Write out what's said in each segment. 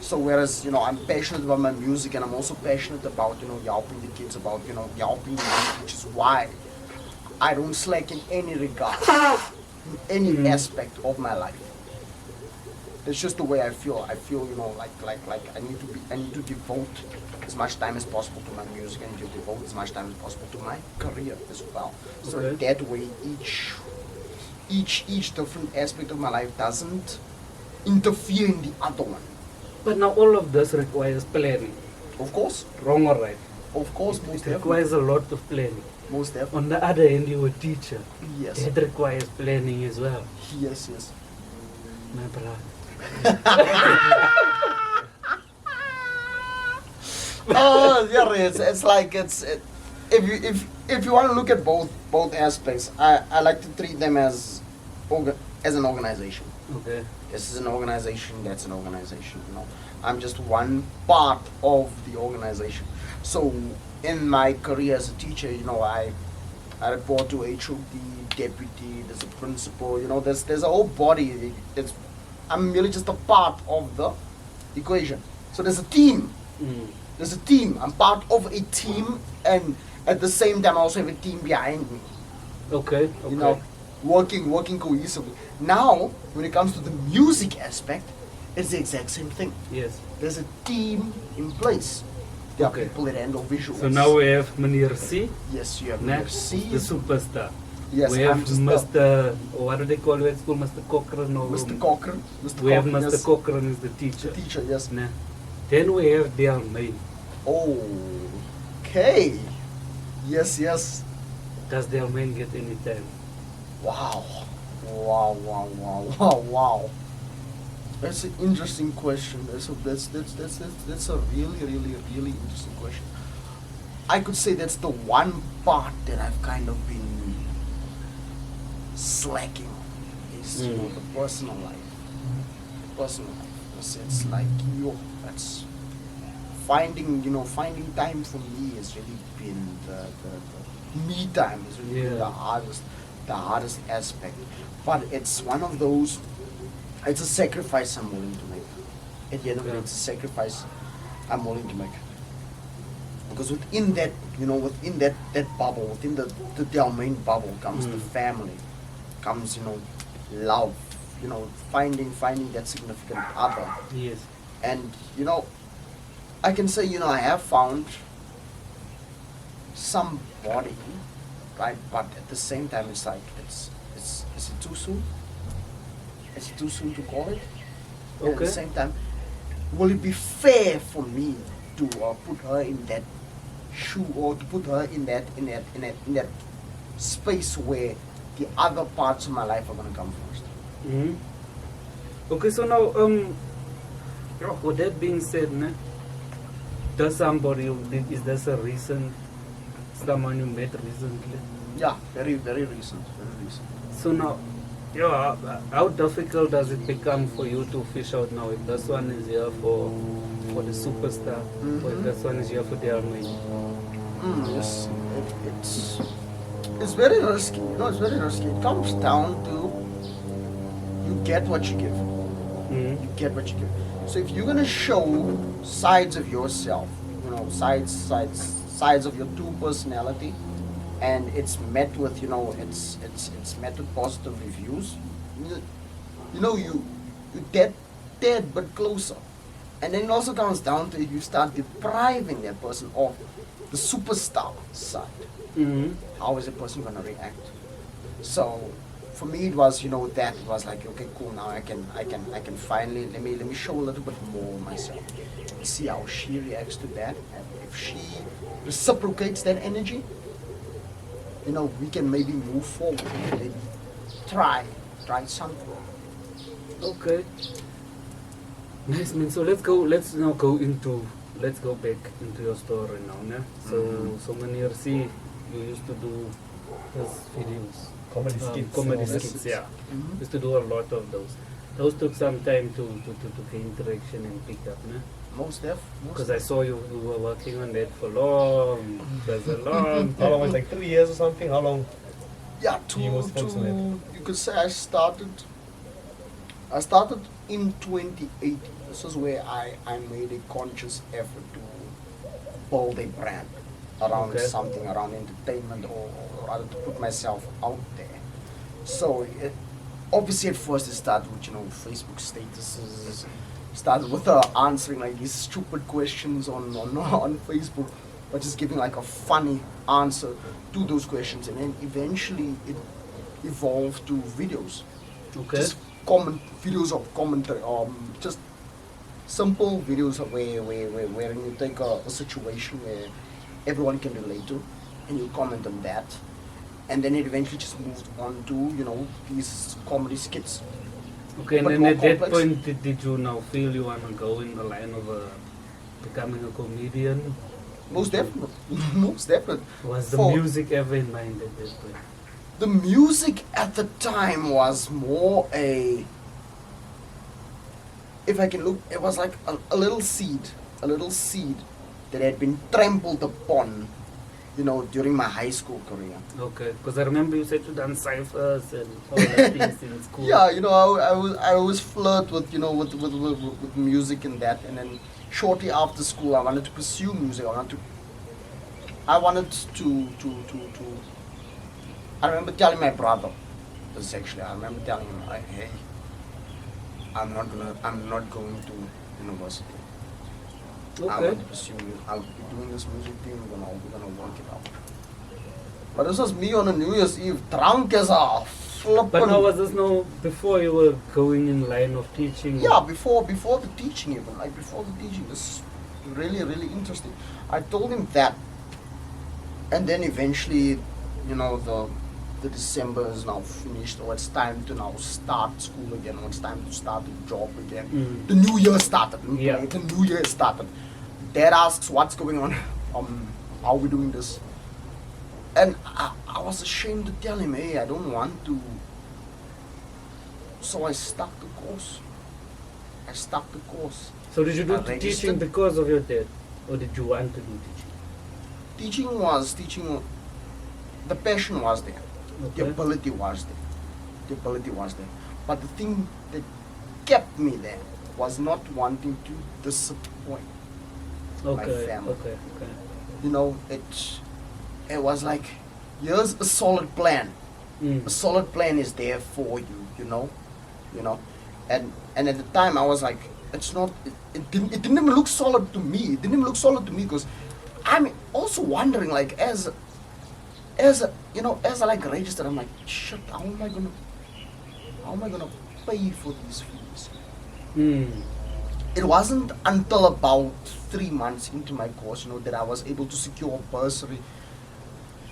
So whereas, you know, I'm passionate about my music and I'm also passionate about, you know, helping the kids, about, you know, helping them, which is why I don't slack in any regard, in any aspect of my life. It's just the way I feel. I feel, you know, like I need to devote as much time as possible to my music, and to devote as much time as possible to my career as well. So Okay. that way, each different aspect of my life doesn't interfere in the other one. But now all of this requires planning. Of course, Wrong or right? of course, most It definitely, requires a lot of planning. most definitely. On the other hand, you're a teacher. Yes, It requires planning as well, yes, yes. my brother. Oh, yeah, it's like if you want to look at both aspects, I like to treat them as an organization. Okay. This is an organization, that's an organization, you know. I'm just one part of the organization. So in my career as a teacher, you know, I report to HOD, deputy, there's a principal, you know, there's a whole body. I'm merely just a part of the equation. So there's a team. Mm. There's a team. I'm part of a team, and at the same time I also have a team behind me. Okay. Okay. You know, working cohesively. Now, when it comes to the music aspect, it's the exact same thing. Yes. There's a team in place. There are Okay. people that handle visuals. So now we have Meneer Cee, yes, you have ne? Meneer Cee. the superstar. Yes, We I'm have just Mr. What do they call it at school? Mr. Cochran or Mr. Cochran. Mr. We have Cochran, Mr. yes, Cochran is the teacher. the teacher. Yes. Ne? Then we have Delmain. Okay. Yes, yes. Does Delmain get any time? Wow. Wow. That's an interesting question. That's a really interesting question. I could say that's the one part that I've kind of been slacking on, is you know, the personal life. Personal life. It's like that's finding time for me has really been the me time has really been Yeah. the hardest aspect. But it's one of those, it's a sacrifice I'm willing to make. At the end of the day, Yeah. it's a sacrifice I'm willing to make. Because within that, within that bubble, within the Delmain bubble comes the family, comes, love, finding that significant other. Yes. And, I can say, I have found somebody, right? But at the same time, it's like, is it too soon? Is it too soon to call it? And at the Okay. same time, will it be fair for me to put her in that shoe, or to put her in that space where the other parts of my life are gonna come first? Hmm. Okay, so now, with that being said, ne, does somebody, is this a recent, someone you met recently? Yeah, very recent, very recent. So now, how difficult does it become for you to fish out now if this one is here for the superstar, or if this one is here for the army? Yes, it's very risky. It's very risky. It comes down to you get what you give. Mm. You get what you give. So if you're gonna show sides of yourself, sides of your true personality, and it's met with, it's met with positive reviews, you dead but closer. And then it also comes down to, if you start depriving that person of the superstar side, Mm. how is a person gonna react? So for me, it was, that it was like, okay, cool, now I can finally, let me show a little bit more of myself, see how she reacts to that, and if she reciprocates that energy, we can maybe move forward, maybe try something. Okay. Nice, man. So let's go back into your story now, ne? So Meneer Cee, you used to do his videos. Comedy skits. Comedy and all that. skits, yeah. Mhm. Used to do a lot of those. Those took some time to gain traction and pick up, ne? Most def. Because I saw you were working on that for long. That's a long How long was time. it, like 3 years or something? How long? Yeah, You was focused on you could say I started in 2018. this was where I made a conscious effort to build a brand around Okay. something, around entertainment, or rather to put myself out there. So obviously at first it started with, Facebook statuses, started with answering like these stupid questions on Facebook, but just giving like a funny answer to those questions, and then eventually it evolved to videos. Okay. Just videos of commentary, just simple videos of where you take a situation where everyone can relate to, and you comment on that, and then it eventually just moved on to these comedy skits. Okay, and But then more at that complex. point, did you now feel you want to go in the line of becoming a comedian? Most definitely, most definitely. Was the For- music ever in mind at that point? The music at the time was more if I can look, it was like a little seed that had been trampled upon, during my high school career. Okay, because I remember you said you done ciphers and all that things in school. Yeah, I always flirt with with music and that, and then shortly after school I wanted to pursue music. I wanted to I remember telling my brother this actually. I remember telling him, hey, I'm not going to university. I'm Okay. going to pursue I'll be doing this music thing, we're gonna work it out. But this was me on a New Year's Eve, drunk as a flippin'. But now was this now before you were going in line of teaching? Yeah, before the teaching even, like before the teaching, this is really, really interesting. I told him that, and then eventually, the December is now finished, or it's time to now start school again, or it's time to start a job again. Mm. The new year started. Yeah. The new year started. Dad asks, what's going on? How are we doing this? And I was ashamed to tell him, hey, I don't want to. So I stuck the course. So did you do I the registered. teaching because of your dad? Or did you want to do teaching? Teaching, the passion was there. The Okay. ability was there. But the thing that kept me there was not wanting to disappoint. Okay, family. okay. It was like, here's a solid plan. Mm. A solid plan is there for you, and at the time I was like, it didn't even look solid to me. It didn't even look solid to me because I'm also wondering, like, as I like registered, I'm like, shit, how am I gonna pay for these fees? Mm. It wasn't until about 3 months into my course, that I was able to secure a bursary,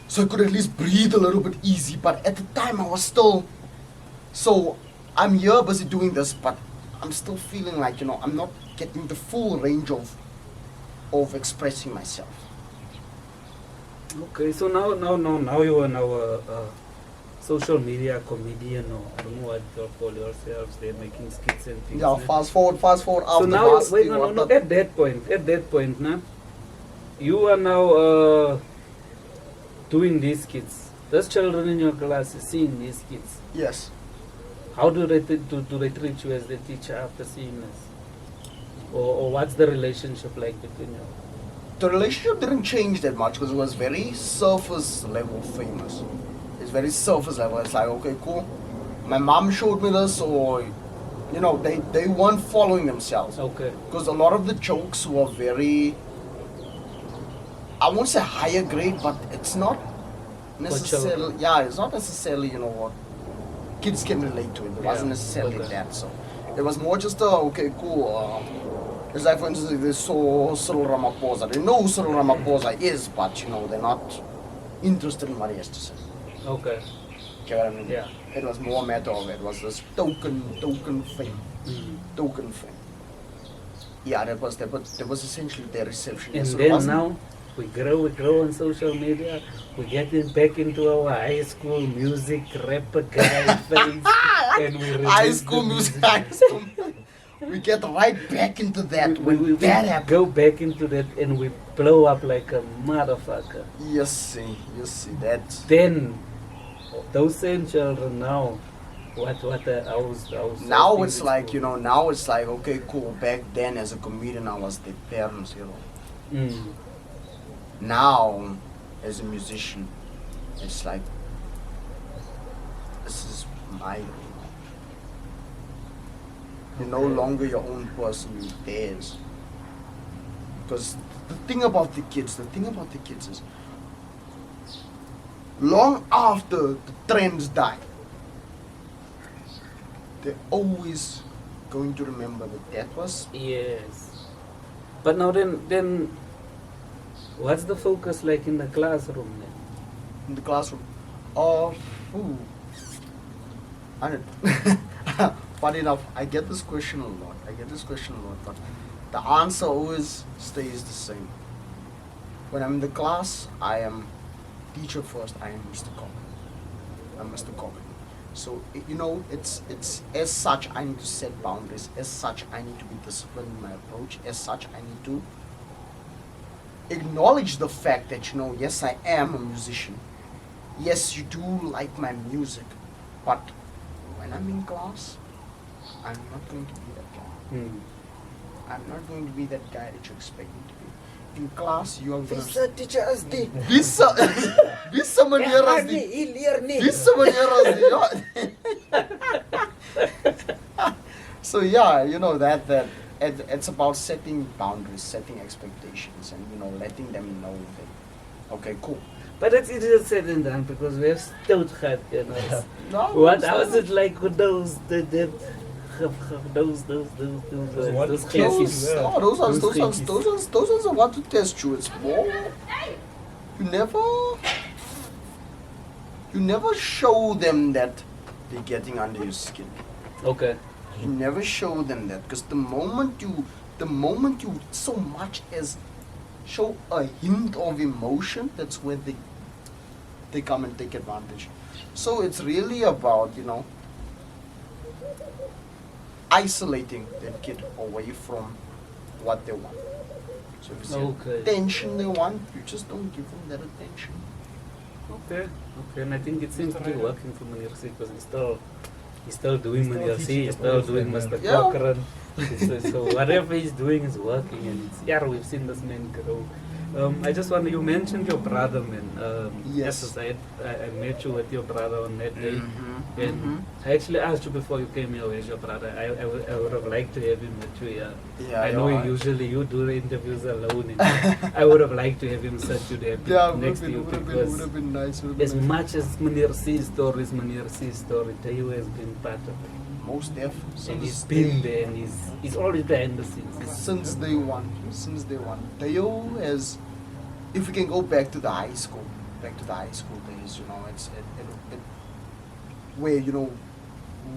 so I could at least breathe a little bit easy. But at the time, I was still, so I'm here busy doing this, but I'm still feeling like, I'm not getting the full range of expressing myself. Okay, so now you are now a social media comedian, or I don't know what you call yourselves. They're making skits and things. Yeah, né? fast forward So after now, you, last wait, thing, no, what no, the- at that point, now you are now doing these skits. Those children in your class is seeing these skits. Yes. How do they treat you as the teacher after seeing this? Or what's the relationship like between you? The relationship didn't change that much because it was very surface level famous. It's very surface level. It's like, okay, cool. My mom showed me this, or they weren't following themselves. Okay. Because a lot of the jokes were very, I won't say higher grade, but it's not necessarily. Yeah, it's not necessarily what kids can relate to it. It wasn't Yeah, necessarily okay. that. So it was more just okay, cool. It's like, for instance, if they saw Cyril Ramaphosa. They know who Cyril Ramaphosa is, but they're not interested in what he has to say. Okay. Okay, what I mean? Yeah. It was more a matter of, it was this token fame. Mm. Token fame. Yeah, that was essentially their reception. And So it then wasn't- now we grow on social media. We get back into our high school music rapper guy phase, and we high release school the music, high school. We get right back into that when that happened. go back into that and we blow up like a motherfucker. You see that. Then those same children now I was Now it's like, you know, now it's like, okay, cool. Back then, as a comedian, I was their parents' hero. Now, as a musician, it's like, this is my hero. You're no Okay. longer your own person, you're theirs. Because the thing about the kids is, long after the trends die, they're always going to remember that was. Yes. But now then, what's the focus like in the classroom then? In the classroom. Ooh. I don't funny enough, I get this question a lot. But the answer always stays the same. When I'm in the class, I am teacher first. I am Mr. Cock. I'm Mr. Cock. So you know, it's as such I need to set boundaries. As such I need to be disciplined in my approach. As such I need to acknowledge the fact that, you know, yes, I am a musician. Yes, you do like my music, but when I'm in class, I'm not going to be that guy. I'm not going to be that guy that you expect me to be. In class, you are going to... teacher as die. Bisa meneer as die. Bisa meneer as die. So yeah, you know that it's about setting boundaries, setting expectations, and, you know, letting them know that, okay, cool. But it's easier said than done because we have stout had, you know. No, How was it like with those those what? Those, classes? Yeah. those Those ones are what to test you. It's more. You never show them that they're getting under your skin. Okay. You never show them that, because the moment you so much as show a hint of emotion, that's when they come and take advantage. So it's really about, you know, isolating that kid away from what they want. So if it's Okay. attention they want, you just don't give them that attention. Okay. And I think it seems to be working for Meneer Cee because he's still doing Meneer Cee, he's still doing Mr. Yeah. Cochran. So whatever he's doing is working, and we've seen this man grow. I just want you mentioned your brother, man. Yes. I met you with your brother on that day, Mhm, and mhm. I actually asked you before you came here, where's your brother? I would have liked to have him with you here. Yeah, I know yeah. usually you do the interviews alone, and I would have liked to have him sit you there next to you because would have been nice. as much as Meneer Cee's story is Meneer Cee's story, Tayo has been part of it. Most def. And he's been there, and he's always behind the scenes. Since day one. Tayo has, if we can go back to the high school days, you know, it's where, you know,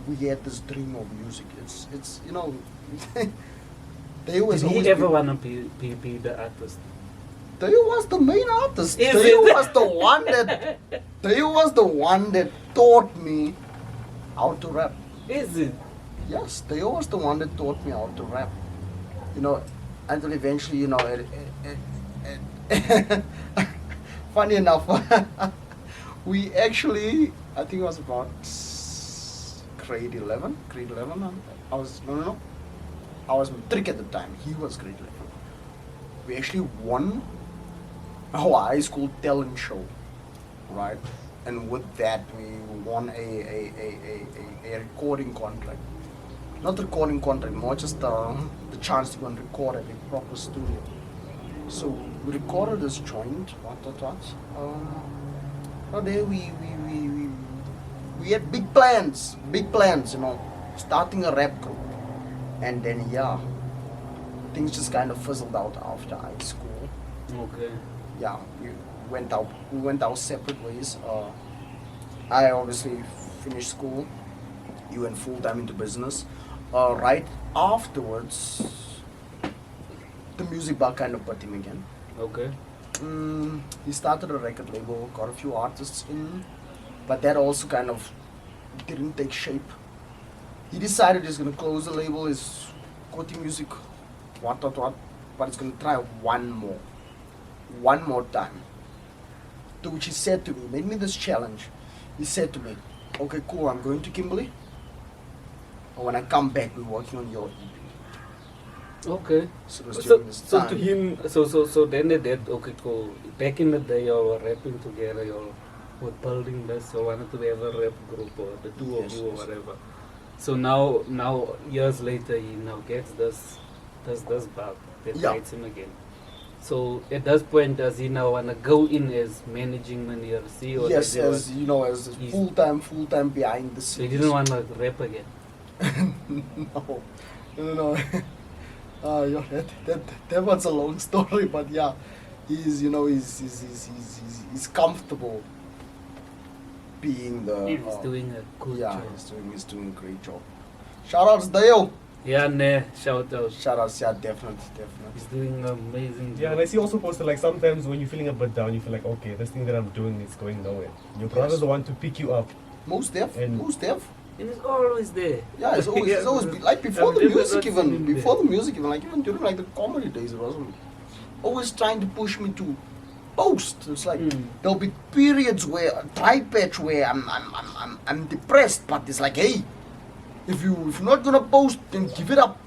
we had this dream of music. It's you know, Tayo has Did always he ever been- want to be the artist? Tayo was the main artist. Is Tayo it? was the one that taught me how to rap. Is it? Yes, Tayo was the one that taught me how to rap. You know, until eventually, you know, funny enough, we actually, I think it was about grade 11. I was matric at the time. He was grade 11. We actually won our high school talent show, right? And with that, we won a recording contract. Not recording contract, more just the chance to go and record at a proper studio. So we recorded this joint, what. One day we had big plans, you know, starting a rap group. And then, yeah, things just kind of fizzled out after high school. Okay. Yeah, we went our separate ways. I obviously finished school. You went full time into business. Right afterwards, the music bug kind of put him again. Okay. He started a record label, got a few artists in, but that also kind of didn't take shape. He decided he's gonna close the label, he's quitting music, what, but he's gonna try one more time. To which he said to me, made me this challenge. He said to me, okay, cool, I'm going to Kimberley, Or when I come back, we're working on your EP. Okay. So it was So, during this so time. to him, so then they did, okay, cool. Back in the day, you all were rapping together, you all were building this, you wanted to have a rap group or the two Yes, of you or yes. whatever. So now years later, he now gets this bug that Yeah. bites him again. So at that point, does he now wanna go in as managing Meneer Cee, or Yes, does he as you know, as He's- full time behind the so he scenes. didn't wanna rap again? No. Yeah, that was a long story, but yeah, he's he's comfortable being the. He's doing a good yeah, job. he's doing a great job. Shout outs Dale. Yeah, nah, shout out. Shout outs, yeah, definitely. He's doing an amazing job. Yeah, and I see also posted like sometimes when you're feeling a bit down, you feel like, okay, this thing that I'm doing is going nowhere. Your brother's the one to pick you up. Most deaf. And- And he's always there. Yeah, it's always, Yeah, it's always because like before I've the never music not seen even, him there. before the music even, like even during like the comedy days, it wasn't always trying to push me to post. It's like there'll be periods where a dry patch where I'm depressed, but it's like, hey, if you're not gonna post, then give it up.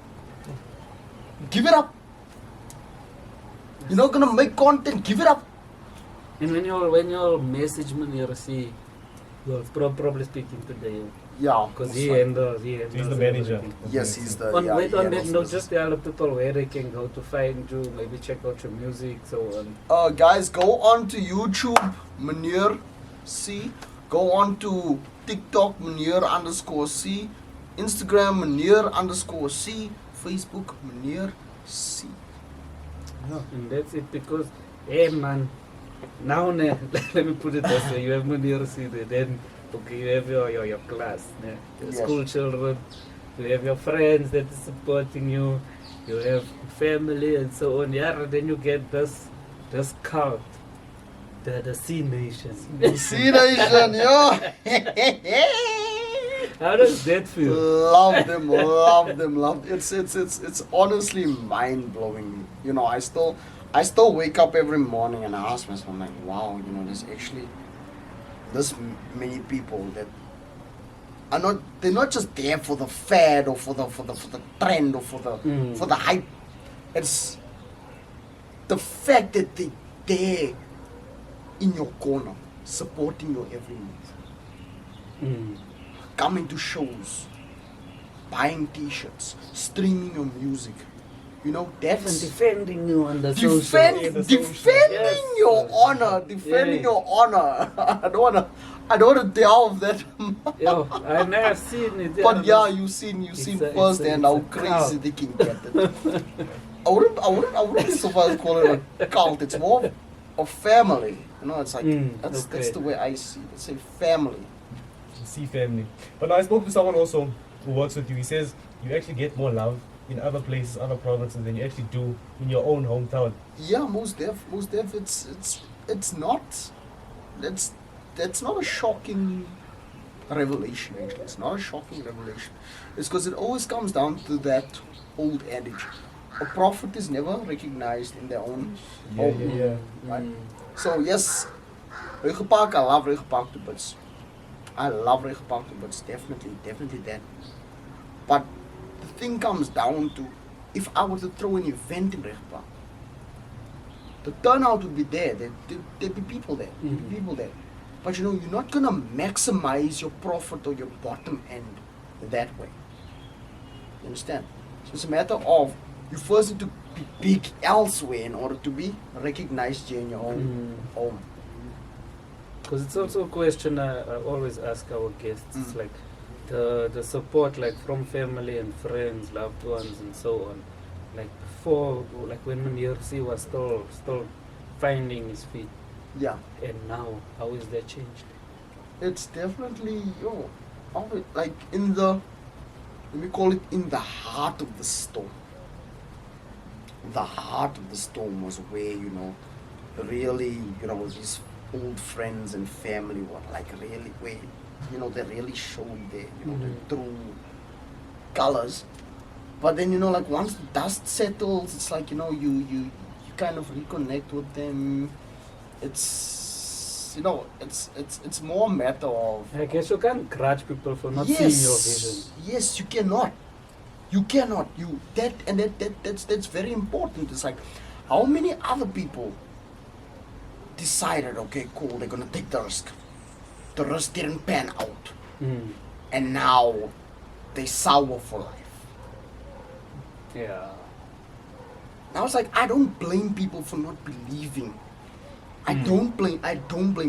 Give it up. You're not gonna make content, give it up. And when you message Meneer Cee, you're probably speaking today. Yeah, Because most he likely. handles He's the manager. everything. Yes, he's the. On, yeah, wait, he on that handles note, this. just tell the people where they can go to find you, maybe check out your music, so on. Guys, go on to YouTube, Meneer Cee. Go on to TikTok, Meneer_C. Instagram, Meneer_C. Facebook, Meneer Cee. Yeah. And that's it, because, hey man, now, let me put it this way, you have Meneer Cee there, then, okay, you have your class, yeah, your Yes. school children, you have your friends that are supporting you, you have family and so on, yeah, and then you get this cult, the C Nation. See Nation, yeah. How does that feel? Love them. It's honestly mind blowing. You know, I still wake up every morning and I ask myself, I'm like, wow, you know, there's actually this many people that are not. They're not just there for the fad or for the trend or for the hype. It's the fact that they're there in your corner, supporting your every move. Coming to shows, buying t-shirts, streaming your music. You know, And that's defending you on the social. defending Yes. your honor, defending your honor. I don't wanna delve that Yo, I never seen it. but yeah, you've seen It's firsthand how a crazy cult. they can get it. I wouldn't so far as call it a cult. It's more of family. You know, it's like that's okay. the way I see it. It's a family. See family. But now I spoke to someone also who works with you. He says you actually get more love in other places, other provinces than you actually do in your own hometown. Yeah, most def. It's not. That's not a shocking revelation. Actually, it's not a shocking revelation. It's because it always comes down to that old adage: a prophet is never recognized in their own home. Yeah. Right? So yes, Regenpark, I love Regenpark to bits. I love Regenpark to bits. Definitely that. But the thing comes down to, if I were to throw an event in Regenpark, the turnout would be there. There'd be people there. There'd be people there. But you know, you're not gonna maximize your profit or your bottom end that way. You understand? So it's a matter of you first need to be big elsewhere in order to be recognized here in your own home. Because it's also a question I always ask our guests. It's like the support, like from family and friends, loved ones, and so on. Like before, like when Meneer Cee was still finding his feet, Yeah. and now, how is that changed? It's definitely, like in the, let me call it, in the heart of the storm. The heart of the storm was where, you know, really, you know, these old friends and family were like really, where, you know, they really showed their, you know, their true colors. But then, you know, like once the dust settles, it's like, you know, you kind of reconnect with them. It's you know, it's more a matter of. I guess you can't grudge people for not seeing your vision. Yes, you cannot. You cannot. That's very important. It's like, how many other people decided, okay, cool, they're gonna take the risk. The risk didn't pan out, and now they sour for life. Yeah. Now it's like, I don't blame people for not believing. I don't blame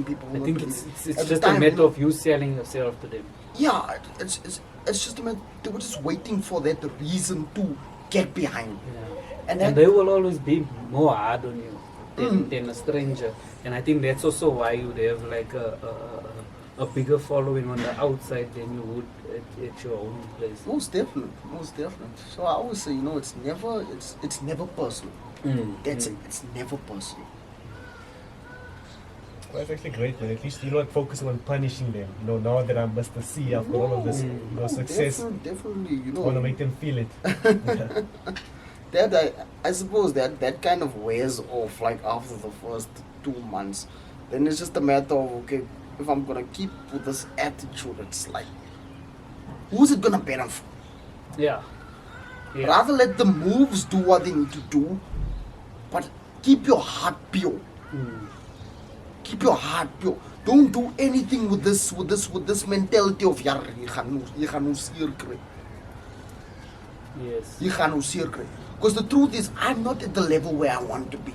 people for I not think believing. it's At the just a time, matter of you selling yourself to them. Yeah, it's just a matter. They were just waiting for that reason to get behind. Yeah. And And that, they will always be more hard on you than a stranger. And I think that's also why you have like a bigger following on the outside than you would at your own place. most definitely. So I always say, you know, it's never personal. That's it. It's never personal. Well, that's actually great, man. At least you're not focusing on punishing them. You know, now that I'm Mr. C, I've got all of this, success. Definitely, you I want to know. make them feel it. That I suppose that kind of wears off like after the first 2 months. Then it's just a matter of, okay, if I'm gonna keep with this attitude, it's like, who's it gonna benefit? Yeah. Yeah. Rather let the moves do what they need to do, but keep your heart pure. Keep your heart pure. Don't do anything with this mentality of ja, jy gaan nou seer kry. Yes. Jy gaan nou seer kry. Because the truth is, I'm not at the level where I want to be.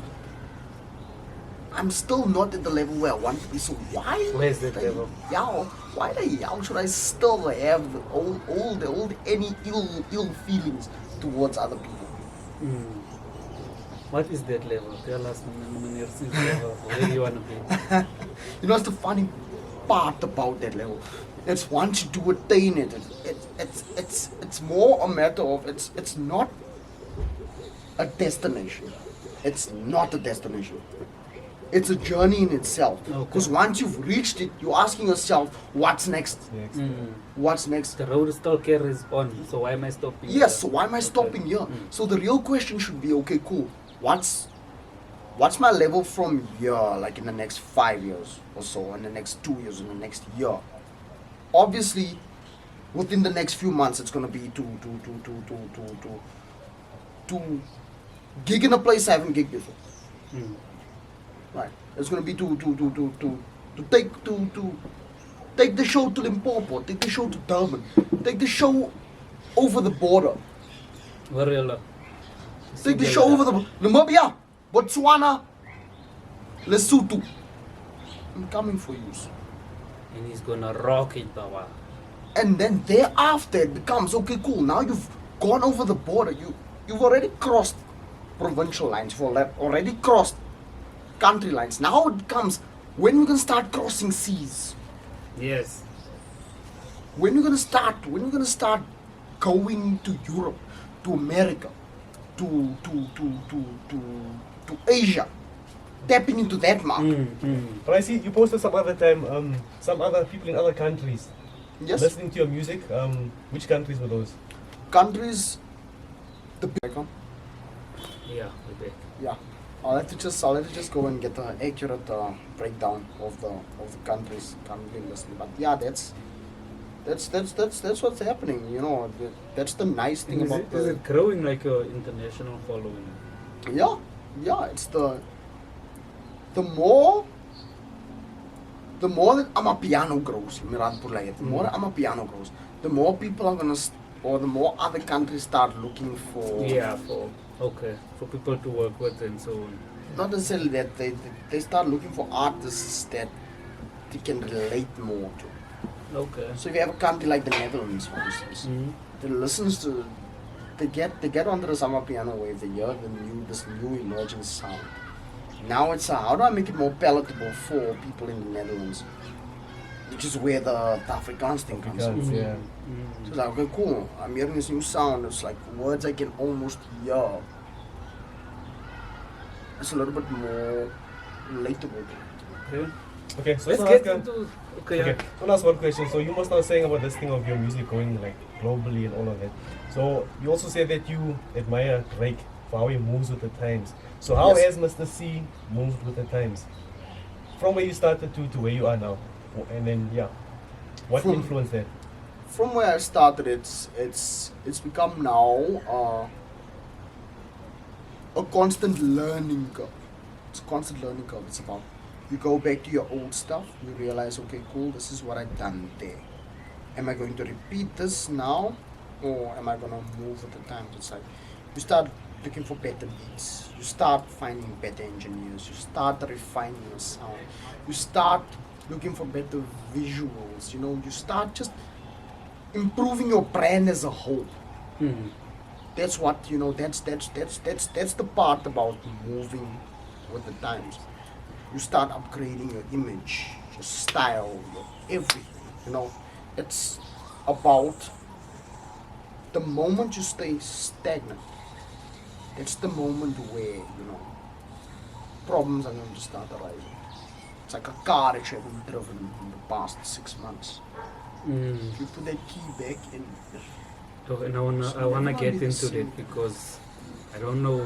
I'm still not at the level where I want to be. So why? Where's that level? Yeah, why the hell should I still have all any ill feelings towards other people? What is that level? Tell us, Meneer Cee's level. Where you want to be? You know, it's the funny part about that level. It's once you do attain it, it's more a matter of it's not a destination. It's not a destination. It's a journey in itself. Because once you've reached it, you're asking yourself, what's next? What's next? The road still carries on, so why am I stopping? Yes, so why am I stopping here? So the real question should be, okay, cool. What's my level from here, like in the next 5 years or so, in the next 2 years, in the next year? Obviously, within the next few months, it's gonna be to gig in a place I haven't gigged before. Right. It's gonna be to take the show to Limpopo, take the show to Durban, take the show over the border. Warrior. Take the show over the Namibia, Botswana, Lesotho. I'm coming for you. And he's gonna rock it, Baba. And then thereafter it becomes, okay, cool, now you've gone over the border, you've already crossed provincial lines, you've already crossed country lines. Now it becomes, when we're gonna start crossing seas? Yes. When we're gonna start going to Europe, to America, to Asia, tapping into that market. But I see you posted some other time, some other people in other countries Yes. listening to your music. Which countries were those? Countries, the big one. Yeah, we're back. Yeah. I'll have to just go and get the accurate breakdown of the countries currently listening. But yeah, that's what's happening. You know, that's the nice thing Is about it growing like your international following? Yeah. It's the more that Amapiano grows, the more that Amapiano grows, the more people are gonna, or the more other countries start looking for. Yeah, for people to work with and so on. Not necessarily that they start looking for artists that they can relate more to. Okay. So if you have a country like the Netherlands, for instance, that listens to, they get onto the summer piano wave, they hear this new emerging sound. Now it's how do I make it more palatable for people in the Netherlands, which is where the Afrikaans thing comes in. Yeah. So it's like, okay, cool, I'm hearing this new sound, it's like words I can almost hear. It's a little bit more relatable. Okay. Okay, so Let's now get ask, into. okay, so last one question. So you must now saying about this thing of your music going like globally and all of that. So you also said that you admire Drake for how he moves with the times. So how Yes. has Mr. C moved with the times? from where you started to where you are now, and then what From- influenced that? From where I started, it's become now a constant learning curve. It's a constant learning curve. It's about you go back to your old stuff, you realize, okay, cool, this is what I've done there. Am I going to repeat this now, or am I going to move with the times? It's like you start looking for better beats, you start finding better engineers, you start refining your sound, you start looking for better visuals, you start just improving your brand as a whole. Mm. That's what that's the part about moving with the times. You start upgrading your image, your style, your everything. It's about the moment you stay stagnant. It's the moment where problems are going to start arising. It's like a car that you haven't driven in the past 6 months. Mm. If you put that key back in, So, and I wanna get into that because I don't know.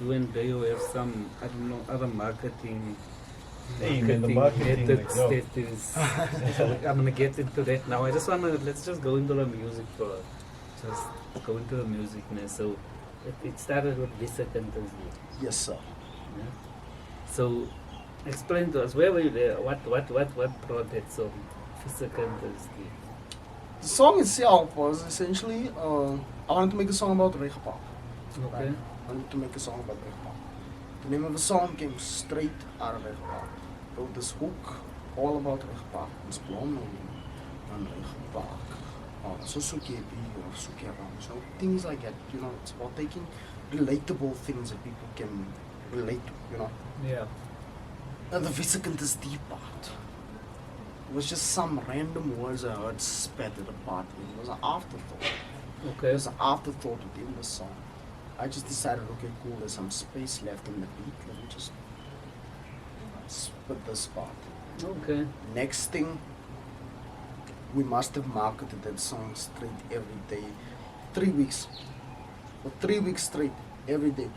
You and Deo have some, I don't know, other marketing Hey, man, the marketing, methods like, that is. So I'm gonna get into that now. Let's just go into the music for, just go into the music now. So it started with Visa Canters. yes sir. Yeah. So explain to us, where were you there? What brought that song, Visa Canters? The song itself was essentially I wanted to make a song about reggae. Okay. I wanted to make a song about reggae. The name of the song came straight out of reggae. Wrote this hook all about reggae. It's blown on reggae. So so things like that. It's about taking relatable things that people can relate to. Yeah. And the Visa is deep part. It was just some random words I heard spattered apart. It was an afterthought. It Okay. was an afterthought within the song. I just decided, okay, cool, there's some space left in the beat. Let me just split this part. Okay. Next thing, we must have marketed that song straight every day. 3 weeks. For 3 weeks straight, every day.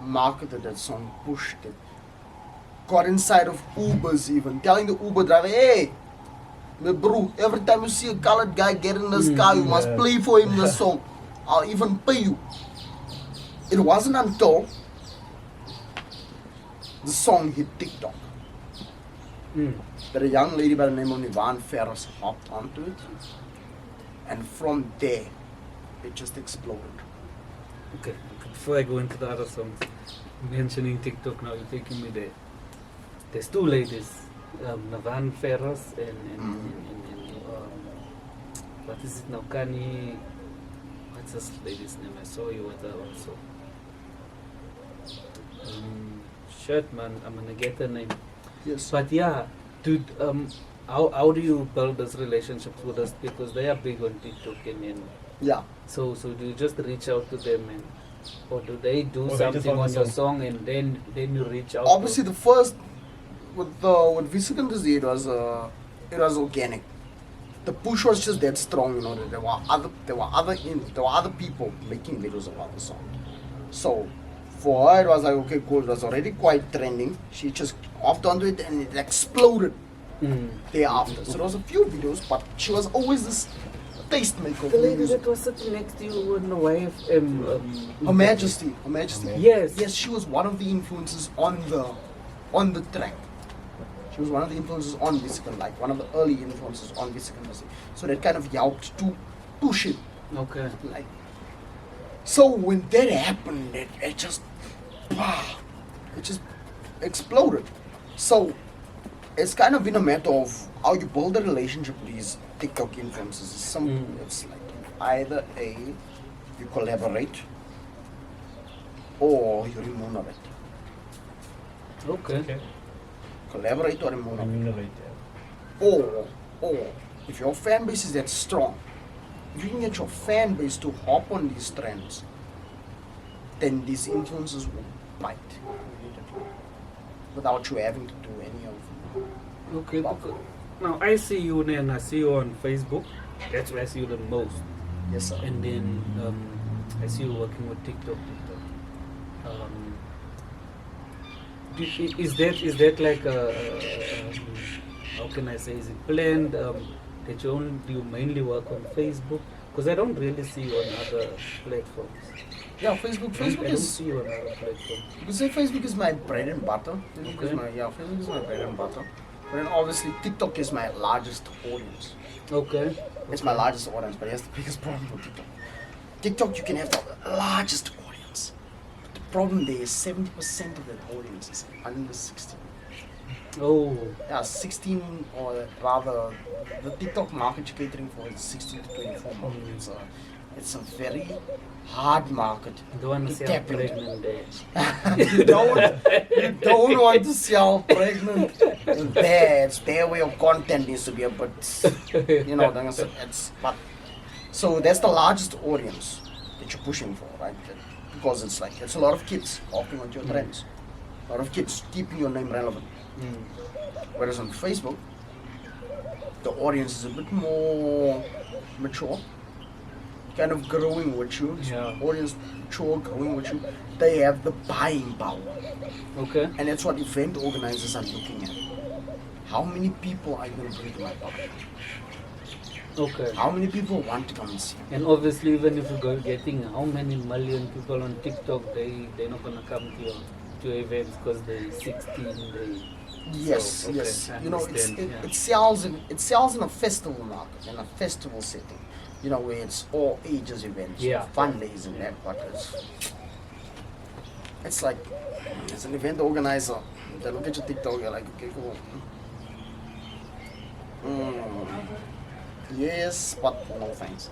Marketed that song, pushed it. Got inside of Ubers even, telling the Uber driver, hey, my bro, every time you see a colored guy get in this car, you must Yeah. play for him this song. I'll even pay you. It wasn't until the song hit TikTok Mm. that a young lady by the name of Meneer Cee hopped onto it, and from there, it just exploded. Okay. Before I go into the other songs, mentioning TikTok now, you're taking me there. There's two ladies, Navan Ferros and what is it now? Kani. What's this lady's name? I saw you with her also. Shit, man, I'm gonna get her name. Yes. But yeah, dude, how do you build those relationships with us? Because they are big on TikTok and Yeah. so do you just reach out to them and, or do they do Or they just something want on the your song? song and then you reach out? Obviously, the first with Visa it was organic. The push was just that strong, that there were other people making videos about the song. So for her, it was like, okay, cool. It was already quite trending. She just hopped onto it and it exploded thereafter. So there was a few videos, but she was always this tastemaker of The lady music. that was sitting next to you in the wife, Her Majesty. Yes. Yes, she was one of the influences on the track. She was one of the influences on Visa, like one of the early influences on Visa. So that kind of helped to push it. Okay. Like, so when that happened, it just exploded. So it's kind of been a matter of how you build a relationship with these TikTok influencers. It's simple. It's like either you collaborate or you remunerate. Okay. Okay. Collaborate or remunerate. Remunerate, yeah. Or if your fan base is that strong, if you can get your fan base to hop on these trends, then these influencers will bite immediately without you having to do any of Okay. Now I see you and I see you on Facebook. That's where I see you the most. Yes, sir. And then I see you working with TikTok. Is that like how can I say? Is it planned that do you mainly work on Facebook? Because I don't really see you on other platforms. Yeah, Facebook. I Facebook don't is. see you on other platforms. You could say Facebook is my bread and butter. Facebook is Okay. Facebook is my bread and butter. But then obviously TikTok is my largest audience. Okay. It's my largest audience, but here's the biggest problem with TikTok. TikTok, you can have the largest audience. But the problem there is 70% of that audience is under 16. Oh. Yeah, 16, or rather, the TikTok market you're catering for is 16 to 24 market. It's a very hard market The one to is tap into. pregnant there. you don't want to sell pregnant. It's their way of content needs to be a bit, you know, but so that's the largest audience that you're pushing for, right? Because it's a lot of kids talking on your trends, a lot of kids keeping your name relevant. Whereas on Facebook, the audience is a bit more mature, kind of growing with you. Yeah. Audience mature, growing with you. They have the buying power. Okay. And that's what event organizers are looking at. How many people are you going to bring to my party? Okay. How many people want to come and see? And obviously, even if you go getting how many million people on TikTok, they're not gonna come to your events because they're 16. Yes, So, okay, yes. I You know, understand, it sells in a festival market, in a festival setting. You know, where it's all ages events, Yeah. fun days and that. But it's like, as an event organizer, they look at your TikTok, you're like, okay, cool. Yes, but no thanks.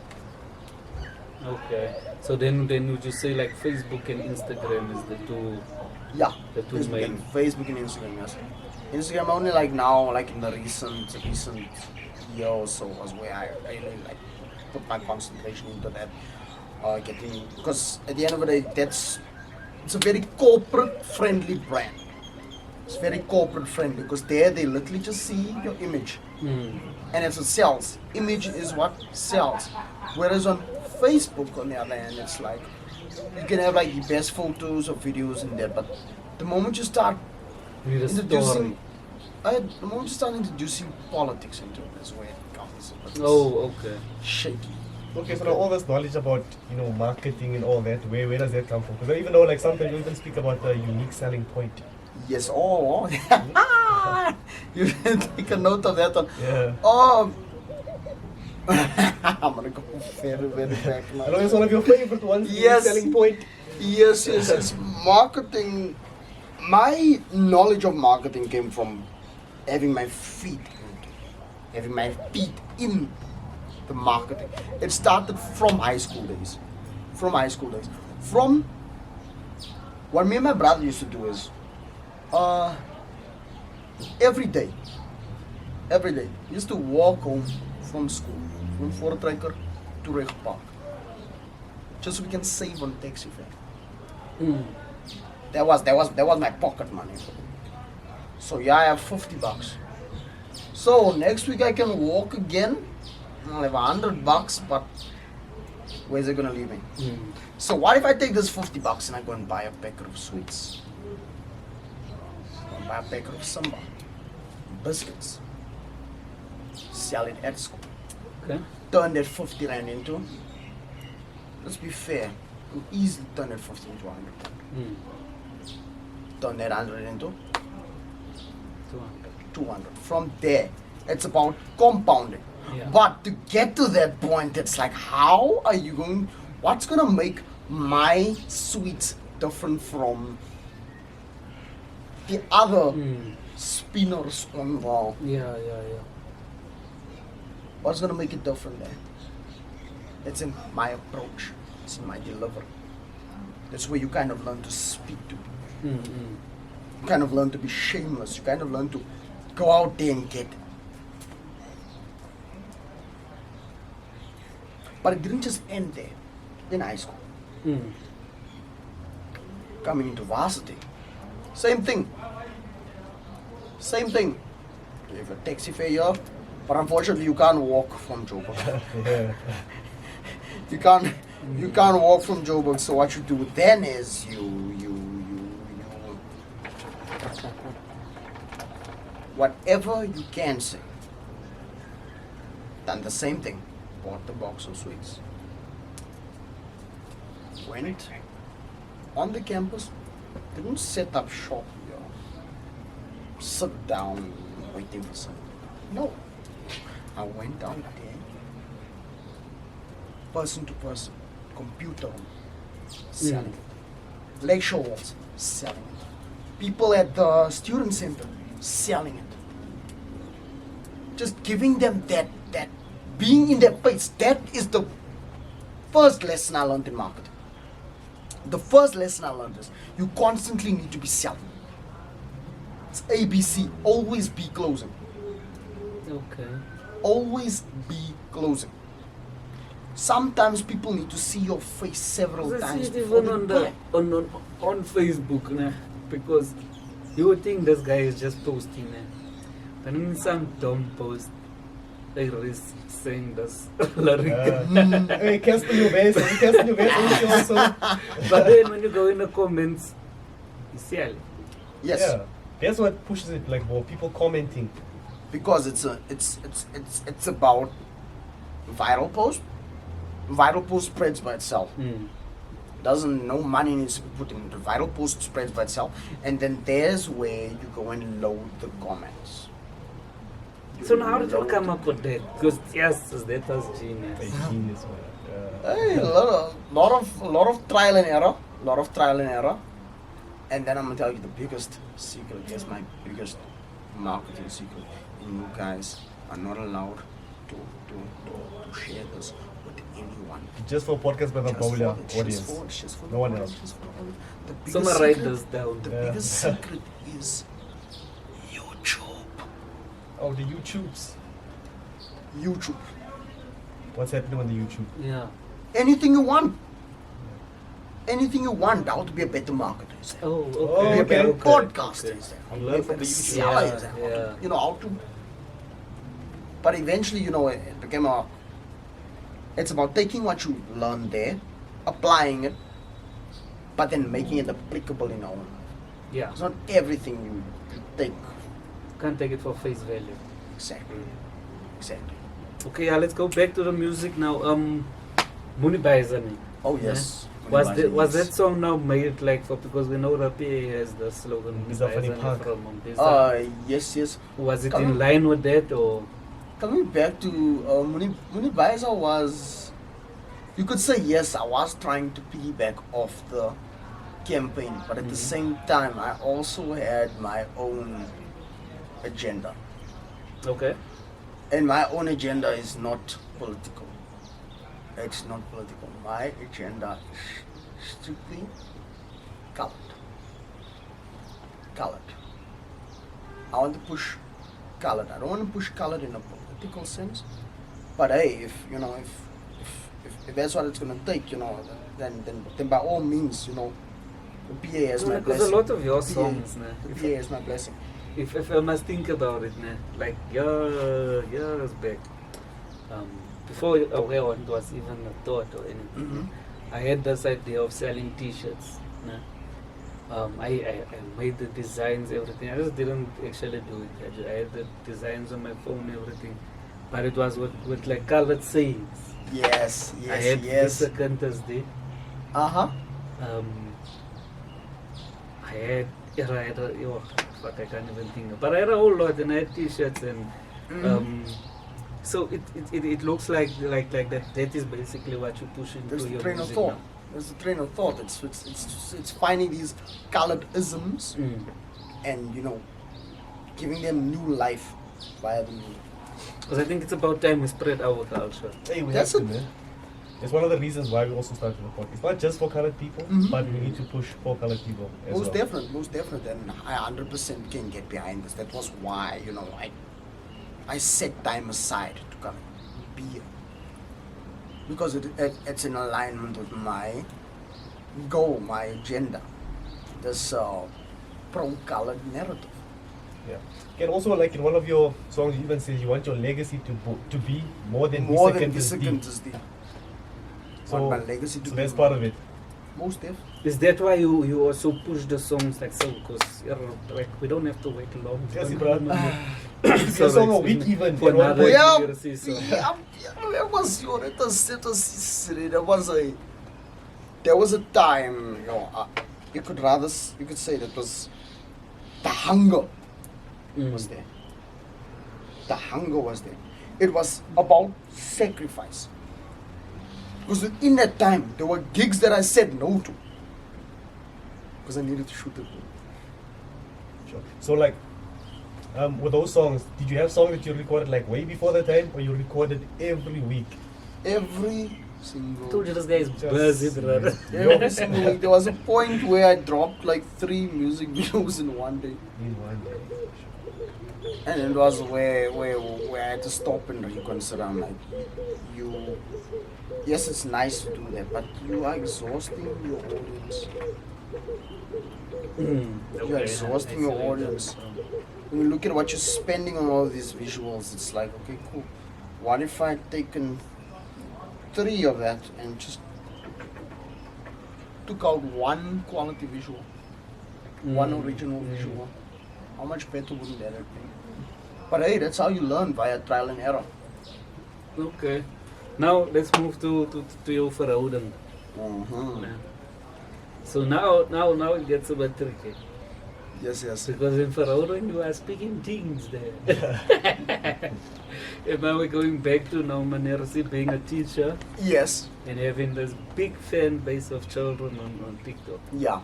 Okay. So then would you say like Facebook and Instagram is the two? Yeah, The two Facebook main. and Instagram, yes. Instagram only like now, like in the recent year or so was where I really like put my concentration into that. Getting, because at the end of the day, it's a very corporate friendly brand. It's very corporate friendly because there they literally just see your image, and it's what sells. Image is what sells. Whereas on Facebook, on the other hand, it's like you can have like the best photos or videos in there, but the moment you start You need a story. introducing, the moment you start introducing politics into it, is where it becomes a bit Oh, okay. shaky. Okay, so now all this knowledge about marketing and all that, where does that come from? Because I even know like sometimes you even speak about the unique selling point. Yes, you can take a note of that one. Yeah. Oh, I'm gonna go very, very back now. I know it's one of your favorite ones. Yes. Unique selling point. Yes, it's marketing. My knowledge of marketing came from having my feet in the marketing. It started from high school days. From what me and my brother used to do is every day we used to walk home from school, from Voortrekker to Reg Park, just so we can save on taxi fare. That was my pocket money. So yeah, I have $50. So next week I can walk again. I'll have $100, but where's it gonna leave me? So what if I take this $50 and I go and buy a packet of sweets? Buy a packet of samba, biscuits, sell it at school. Okay. Turn that 50 rand into, let's be fair, you easily turn that 50 into 100. Turn that 100 into 200. From there, it's about compounding. Yeah. But to get to that point, it's like, what's gonna make my sweets different from the other spinners on the, Yeah. what's gonna make it different there? It's in my approach, it's in my delivery. That's where you kind of learn to speak to people. You kind of learn to be shameless. You kind of learn to go out there and get it. But it didn't just end there in high school. Coming into varsity, same thing. You have a taxi fare here, but unfortunately you can't walk from Joburg. Yeah. You can't walk from Joburg. So what you do then is you That's my point. Whatever you can say. Done the same thing. Bought the box of sweets. Went on the campus. Didn't set up shop here. Sit down waiting for something. No. I went out there. Person to person. Computer. Selling it. Lecture halls. Selling it. People at the student center. Selling it. Just giving them that being in their face. That is the first lesson I learned in marketing. The first lesson I learned is you constantly need to be selling. It's ABC. Always be closing. Okay. Always be closing. Sometimes people need to see your face several I times see it before even they on buy. on Facebook, nah, because you would think this guy is just posting, nah. But in some dumb post, they risk saying this lyric. Hey, cancel your base. Cancel your base also. But then when you go in the comments, you see it. Yes, Yeah. That's what pushes it, like more people commenting. because it's about viral post. Viral post spreads by itself. Doesn't no money needs to be put in. The viral post spreads by itself, and then there's where you go and load the comments. So now how did you come up with that? Because yes, that was genius. Like genius, man. Hey, a lot of trial and error, and then I'm gonna tell you the biggest secret. Yes, my biggest marketing secret. You guys are not allowed to share this with anyone. Just for podcast by the Bowler audience. Just for No one else. The biggest Someone write secret- this down. The Yeah. biggest secret is YouTube. Oh, the YouTubes. YouTube. What's happening on the YouTube? Yeah. Anything you want. Anything you want. How to be a better marketer. Is there. Oh, Oh, okay. Be a better okay. podcaster. Is there. How to You be learn a from better the YouTube. seller. Yeah, Is there. yeah. You know how to. But eventually, you know, it became a. It's about taking what you learned there, applying it, but then making it applicable in our own life. Yeah. It's not everything you take. Can't take it for face value. Exactly. Exactly. Okay, yeah, let's go back to the music now. Muni Baizani. Oh yes. Was that song now made like for, because we know Rapi has the slogan Biza Funny Baizani Park. from Biza. Yes. Was it come in on. line with that or? Coming back to Muni Baiza was, you could say yes, I was trying to piggyback off the campaign, but at the same time, I also had my own agenda. Okay. And my own agenda is not political. It's not political. My agenda is strictly colored. Colored. I want to push colored. I don't want to push colored in a political sense. But hey, if that's what it's gonna take, then by all means, the PA is my Because blessing. a lot of your The PA songs, The nah, PA is my blessing. if I must think about it, nah, like years back, before Aware was even a thought or anything, I had this idea of selling T-shirts. Nah. I made the designs, everything. I just didn't actually do it. I had the designs on my phone, everything, but it was with like colored sayings. Yes, I had yes. this Cantas Day. Uh-huh. I had fuck, I can't even think. But I had a whole lot, and I had T-shirts, and so it looks like that is basically what you push into There's the your train of music thought. now. There's the train of thought. It's finding these colored isms and giving them new life via the music. Because I think it's about time we spread our culture. Hey, we That's have to, it. man. It's one of the reasons why we also started the podcast. It's not just for colored people, but we need to push for colored people as Most well. definite, and I 100% can get behind this. That was why, I set time aside to come and be here. Because it's in alignment with my goal, my agenda. This pro-colored narrative. Yeah. And also, like in one of your songs, you even say you want your legacy to be more than More Bisa than Kentes Bisa Deep. Kentes Deep. So, Want my legacy to so be that's part of it. most def. Is that why you also push the songs like so? Because like we don't have to wait long. Yes, bro. So a song a like, week even. for at one another point. Yeah. Meneer Cee song. There was a time, you could say that was the hunger was there. The hunger was there. It was about sacrifice. Because in that time, there were gigs that I said no to. Because I needed to shoot it. Sure. So like, with those songs, did you have songs that you recorded like way before that time, or you recorded every week? Every I single told you this guy is busy, brother. Every single week. There was a point where I dropped like 3 music videos in one day. In one day. And it was where I had to stop and reconsider. I'm like, yes, it's nice to do that, but you are exhausting your audience. You are exhausting your audience. When you look at what you're spending on all these visuals, it's like, okay, cool. What if I taken 3 of that and just took out one quality visual, one original visual? How much better wouldn't that have been? But hey, that's how you learn, via trial and error. Okay. Now let's move to your verhouding. Yeah. So now it gets a bit tricky. Yes. Because in verhouding you are speaking things there. And now we're going back to now Meneer Cee being a teacher Yes. and having this big fan base of children on TikTok. Yeah.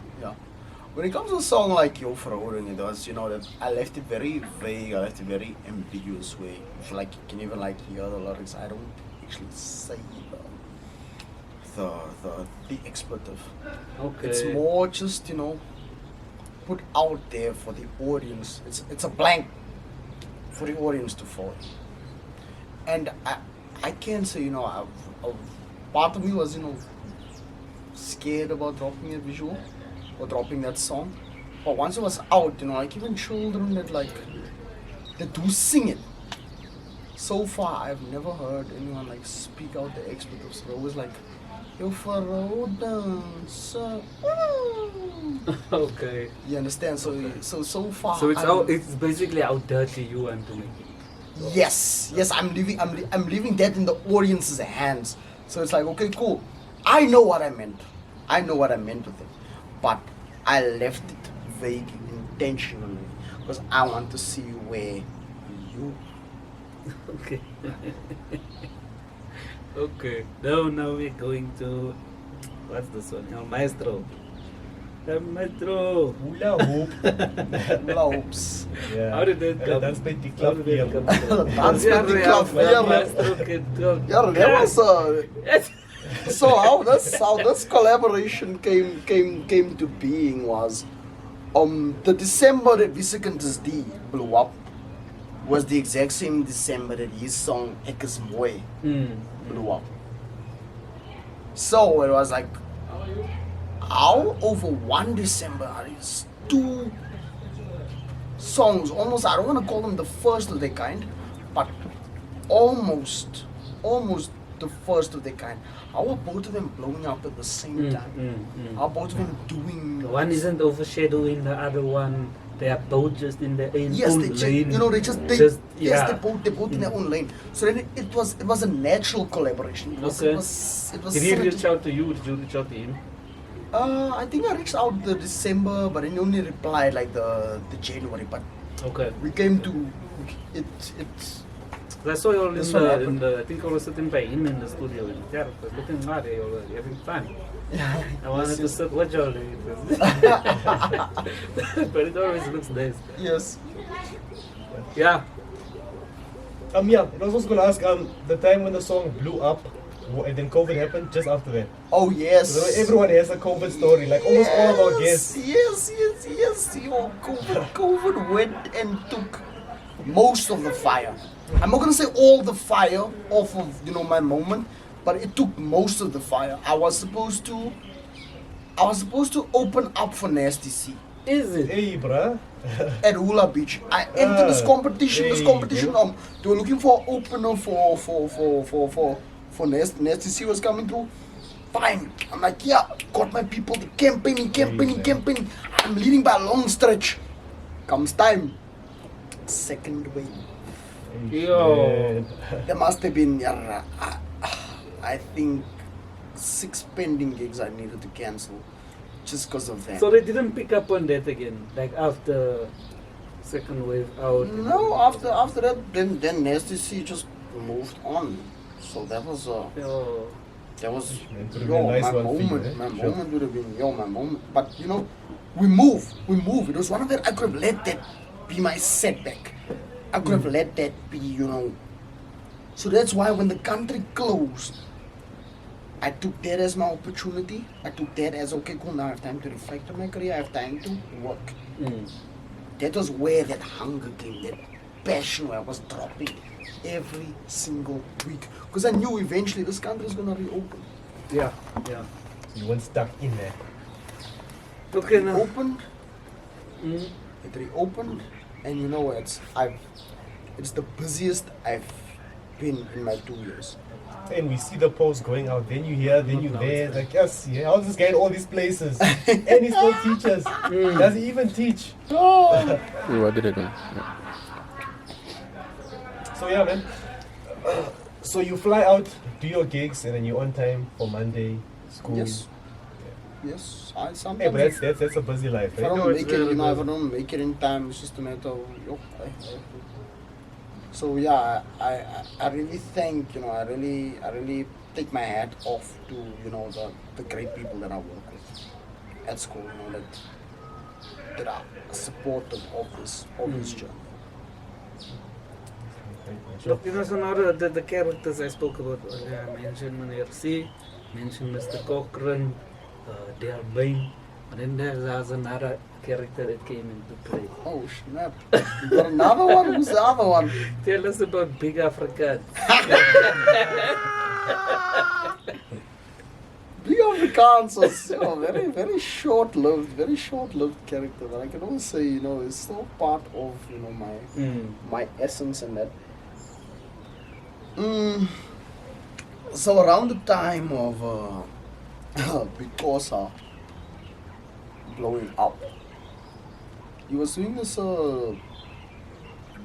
When it comes to a song like Yo Verhouding, it was, that I left it very vague, I left it very ambiguous way. If like you can even like hear the lyrics, I don't actually say the expletive. Okay. It's more just, put out there for the audience. It's a blank for the audience to follow. And I can't say, part of me was, scared about dropping a visual or dropping that song. But once it was out, like even children that do sing it. So far, I've never heard anyone like speak out the expletives. They're always like, Yo Verhouding, so. Okay. You understand? So far. So it's basically how dirty you want to make it. Yes, I'm leaving that in the audience's hands. So it's like, okay, cool. I know what I meant. With it, but I left it vague intentionally because I want to see where you. Okay. Okay. Now we're going to what's this one? El Maestro. El Maestro. Hula hoop. Oops. Yeah. How did that come? That's by Tik How Tok. did that come? That's by Tik Tok. El Maestro can come. Yeah, that was Yes. so how this collaboration came to being was the December that Visekantas D blew up was the exact same December that his song Ek is Mooi blew up. So it was like, how over one December are these 2 songs, almost, I don't want to call them the first of their kind, but almost the first of their kind. How are both of them blowing up at the same time? How are both of them doing... One isn't overshadowing the other one. They are both just in their own Yes, lane. they're both in their own lane. So then it was a natural collaboration. It was Okay. Did he synergy. reach out to you? Did you reach out to him? I think I reached out the December, but he only replied like the January. But Okay. we came to it. I saw you all This one happened. I think I was sitting by him in the studio. Yeah, it was looking hard. You were having fun. I wanted to sit with you all day. But it always looks nice. Yes. Yeah. Yeah, I was also gonna ask, the time when the song blew up, and then COVID happened just after that. Oh yes. So everyone has a COVID story, like almost all of our guests. Yes. COVID went and took most of the fire. I'm not gonna say all the fire off of my moment, but it took most of the fire. I was supposed to open up for Nasty C Is it? Hey, bruh. at Hula Beach. I entered this competition. They were looking for an opener for Nasty C was coming through. fine. I'm like, yeah, got my people, the campaigning. I'm leading by a long stretch. Comes time. Second wave. Yo. There must have been, I think, 6 pending gigs I needed to cancel just because of that. So they didn't pick up on that again, like after second wave out. No, after that, then Nasty C just moved on. So that was Yo. that was It would have been a nice my one for you, moment. eh? My Sure. moment would have been my moment. But you know, we move. It was one of that I could have let that be my setback. I could have let that be, you know. So that's why when the country closed, I took that as my opportunity. I took that as, okay, cool, now I have time to reflect on my career, I have time to work. That was where that hunger came, that passion where I was dropping every single week. Because I knew eventually this country is going to reopen. Yeah. So you weren't stuck in there. Okay, It now. reopened, it reopened, and you know, it's the busiest I've been in my 2 years. And we see the posts going out, then you here, then you there. Like, yes, yeah, how's this guy in all these places? And he still teaches. Does he even teach? What did I do? Yeah. So yeah, man. So you fly out, do your gigs, and then you're on time for Monday, school. Yes. I Hey, sometimes. but that's a busy life, If I right? No, don't it's make it, very if I good. don't make it in time, it's just a matter of, so yeah, I really thank, I really take my hat off to, the great people that I work with at school, that are supportive of this journey. Look, so now the characters I spoke about earlier, I mentioned Meneer Cee, mentioned Mr. Cochran, Dale Bain, and then there's another character that came into play. Oh snap! You got another one? Who's the other one? Tell us about Big Africa. Big Afrikaans was very, very short-lived character. But I can always say, it's still part of, my essence and that. So around the time of Big blowing up, he was doing this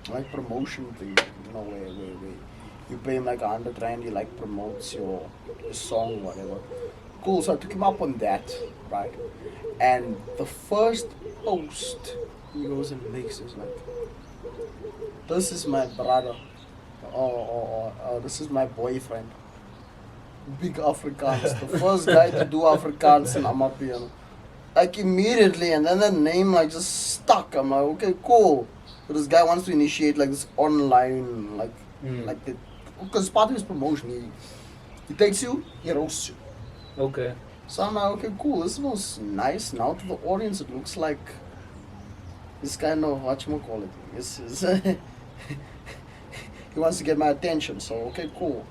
like promotion thing, where you pay him like 100 rand, he like promotes your song, whatever. Cool, so I took him up on that, right? And the first post he goes and makes is like, this is my brother, or this is my boyfriend. Big Afrikaans, the first guy to do Afrikaans in Amapiano. Like immediately, and then the name like just stuck. I'm like, okay, cool. So this guy wants to initiate like this online, like the, because part of his promotion, he takes you, he roasts you. Okay. So I'm like, okay, cool. This was nice. Now to the audience, it looks like this kind of whatchamacallit. He wants to get my attention. So okay, cool.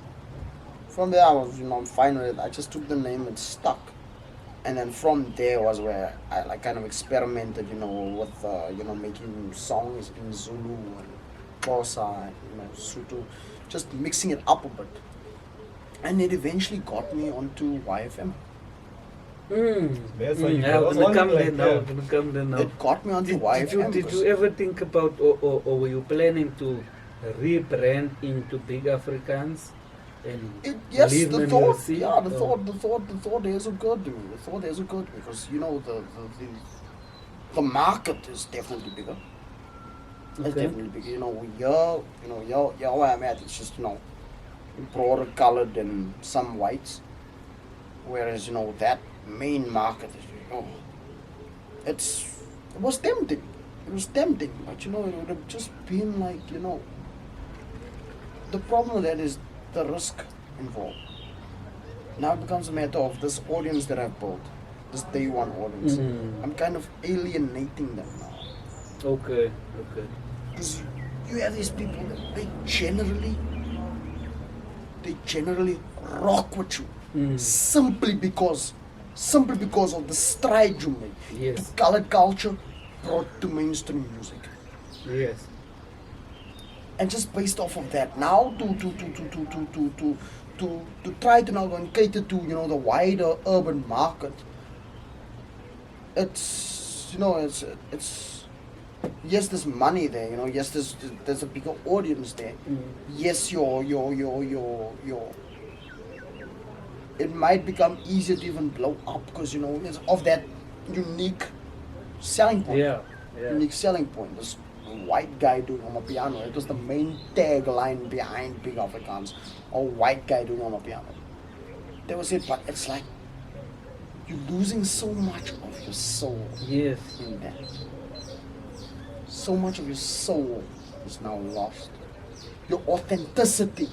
From there, I was, I'm fine with it. I just took the name and stuck. And then from there was where I like kind of experimented, with making songs in Zulu and Xhosa and Sotho, just mixing it up a bit. And it eventually got me onto YFM. That's why you Yeah, was gonna on come like, there now. yeah. Gonna come there now. It got me onto YFM. Did you ever think about, or were you planning to rebrand into Big Afrikaans? And Yes, leave the Meneer thought, Cee? yeah, the Or- thought is a good to me. The thought is a good because the market is definitely bigger. It's Okay. definitely bigger. Here where I'm at, it's just broader colored and some whites, whereas that main market is it was tempting. It was tempting, but it would have just been like the problem with that is the risk involved. Now it becomes a matter of this audience that I've built, this day one audience. I'm kind of alienating them now. Okay. Because you have these people that they generally rock with you simply because of the stride you make. Yes. The colored culture brought to mainstream music. Yes. And just based off of that, now to try to now go and cater to, you know, the wider urban market. It's, you know, it's yes, there's money there, you know, yes, there's a bigger audience there. Yes, your it might become easier to even blow up because, you know, it's of that unique selling point. Yeah. Unique selling point. This white guy doing on a piano. It was the main tagline behind Big Afrikaans. A white guy doing on a piano. That was it, but it's like you're losing so much of your soul Yes. in that. So much of your soul is now lost. Your authenticity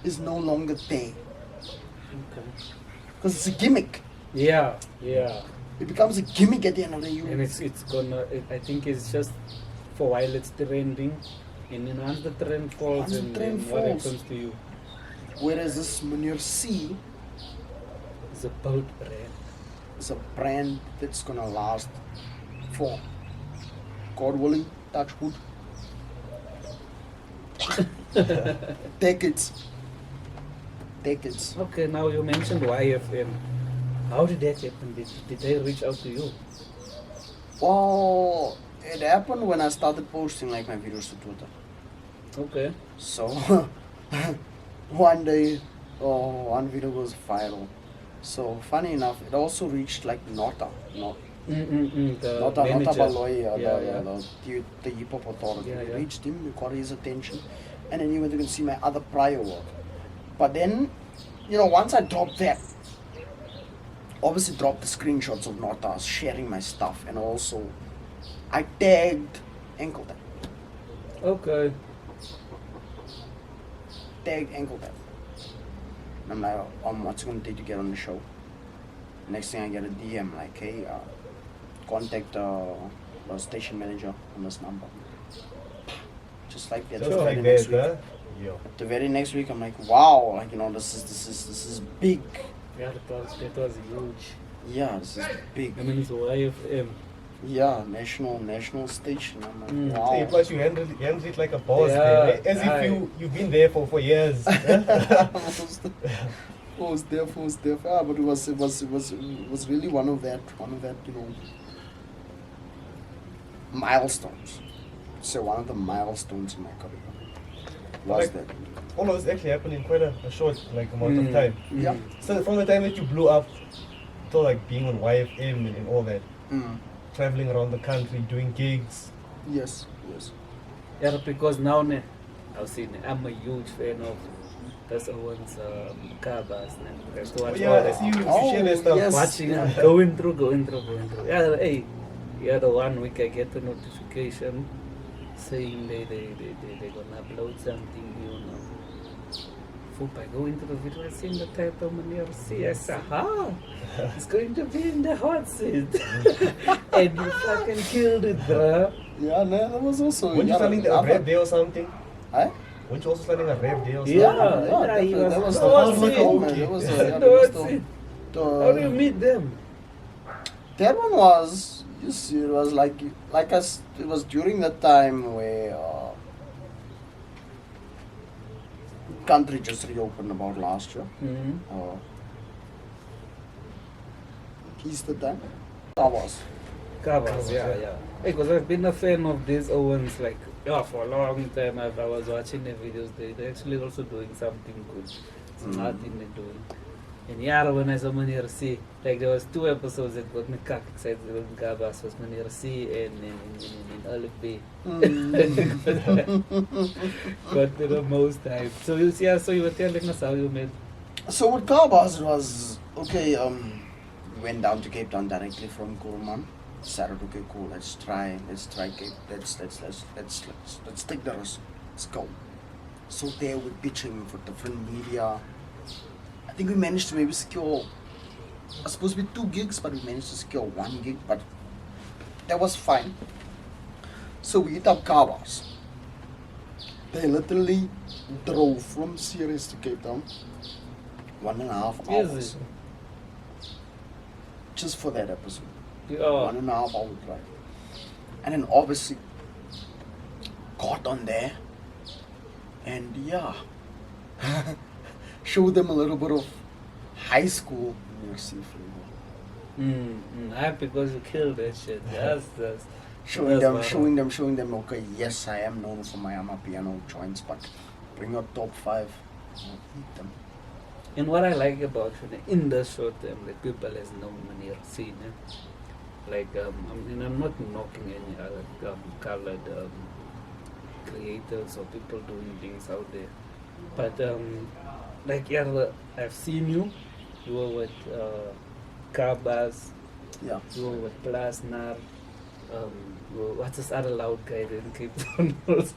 is no longer there. Okay. Because it's a gimmick. Yeah. It becomes a gimmick at the end of the day. And it's gonna. I think it's just for a while it's trending, and then once the trend falls, Once the and trend then what falls. happens to you? Whereas this Meneer Cee It's a boat brand. is a brand that's gonna last for, God willing, touch wood, decades. Okay, now you mentioned YFM. How did that happen? Did they reach out to you? Well, it happened when I started posting like my videos to Twitter. Okay. So one day, one video goes viral. So funny enough, it also reached like Nota, The Nota manager. Baloy, Yeah. the hip hop authority. Yeah, It yeah. reached him, we got his attention, and then he went to go see my other prior work. But then, you know, once I dropped that, obviously dropped the screenshots of Nota sharing my stuff, and also I tagged Ankle Tap. Okay. Tagged Ankle Tap. And I'm like, what's it gonna take to get on the show? Next thing I get a DM like, hey, contact the station manager on this number. Just like that. Just the like very next that, week. huh? Yeah. The very next week, I'm like, wow, like, you know, this is big. Yeah, that was huge. Yeah, this is big. I mean, it's YFM. Yeah, national station. I'm like, Mm. wow. Hey, plus you handled it like a boss, Yeah, man. As right. if you've been there for years. was there. Yeah, but it was really one of that, you know, milestones. So one of the milestones in my career was Like- that. All of this actually happened in quite a short amount of time. Yeah. So from the time that you blew up to like being on YFM and all that, Mm. traveling around the country, doing gigs. Yes. Yeah, because now I'm a huge fan of this Owen's Kabas. Oh, yeah, I see you share that stuff. yes. Watching, Yeah. going through. Yeah, hey, yeah, the one week I get a notification saying they're gonna upload something new now. I go into the video, I see the title Meneer Cee. I said, it's going to be in the hot seat. And you fucking killed it, bro. Yeah, no, that was also. Weren't you starting a rap day or something? Huh? Weren't you also starting a rap day or something? Yeah, he that was was the the hot first seat. one, man. That was How the, do you meet them? that one was, you see, it was like us. It was during that time where country just reopened about last year. Mm-hmm. Easter time. That was. Kabas, yeah. Because I've been a fan of these Owens, like, for a long time. I was watching their videos. They're actually also doing something good. It's nothing they're doing. And yeah, when I saw Meneer Cee, like there was 2 episodes that got me cock excited with Kabas, was Meneer Cee and Olive B. Got to the most hype. So you were telling us how you met. So with Kabas was okay. We went down to Cape Town directly from Kuruman. Said, okay, cool. Let's try Cape. Let's take the risk. Let's go. So there we're pitching for different media. I think we managed to maybe secure. It was supposed to be 2 gigs, but we managed to secure 1 gig. But that was fine. So we hit up Kabas. They literally drove from Ceres to Cape Town. 1.5 hours. Yes. Just for that episode. Oh, 1.5 hour drive. And then obviously got on there. And yeah. show them a little bit of high school Meneer Cee flavor. Because you killed that shit. That's Showing That's them, wild. okay, yes, I am known for my piano joints, but bring your top 5, I'll eat them. And what I like about you, in the short term, like people has known Meneer Cee, like I'm not knocking any other colored creators or people doing things out there, but like I've seen you were with Kabas, Yeah. you were with Plasnar, what's this other loud guy that in Cape Town? What's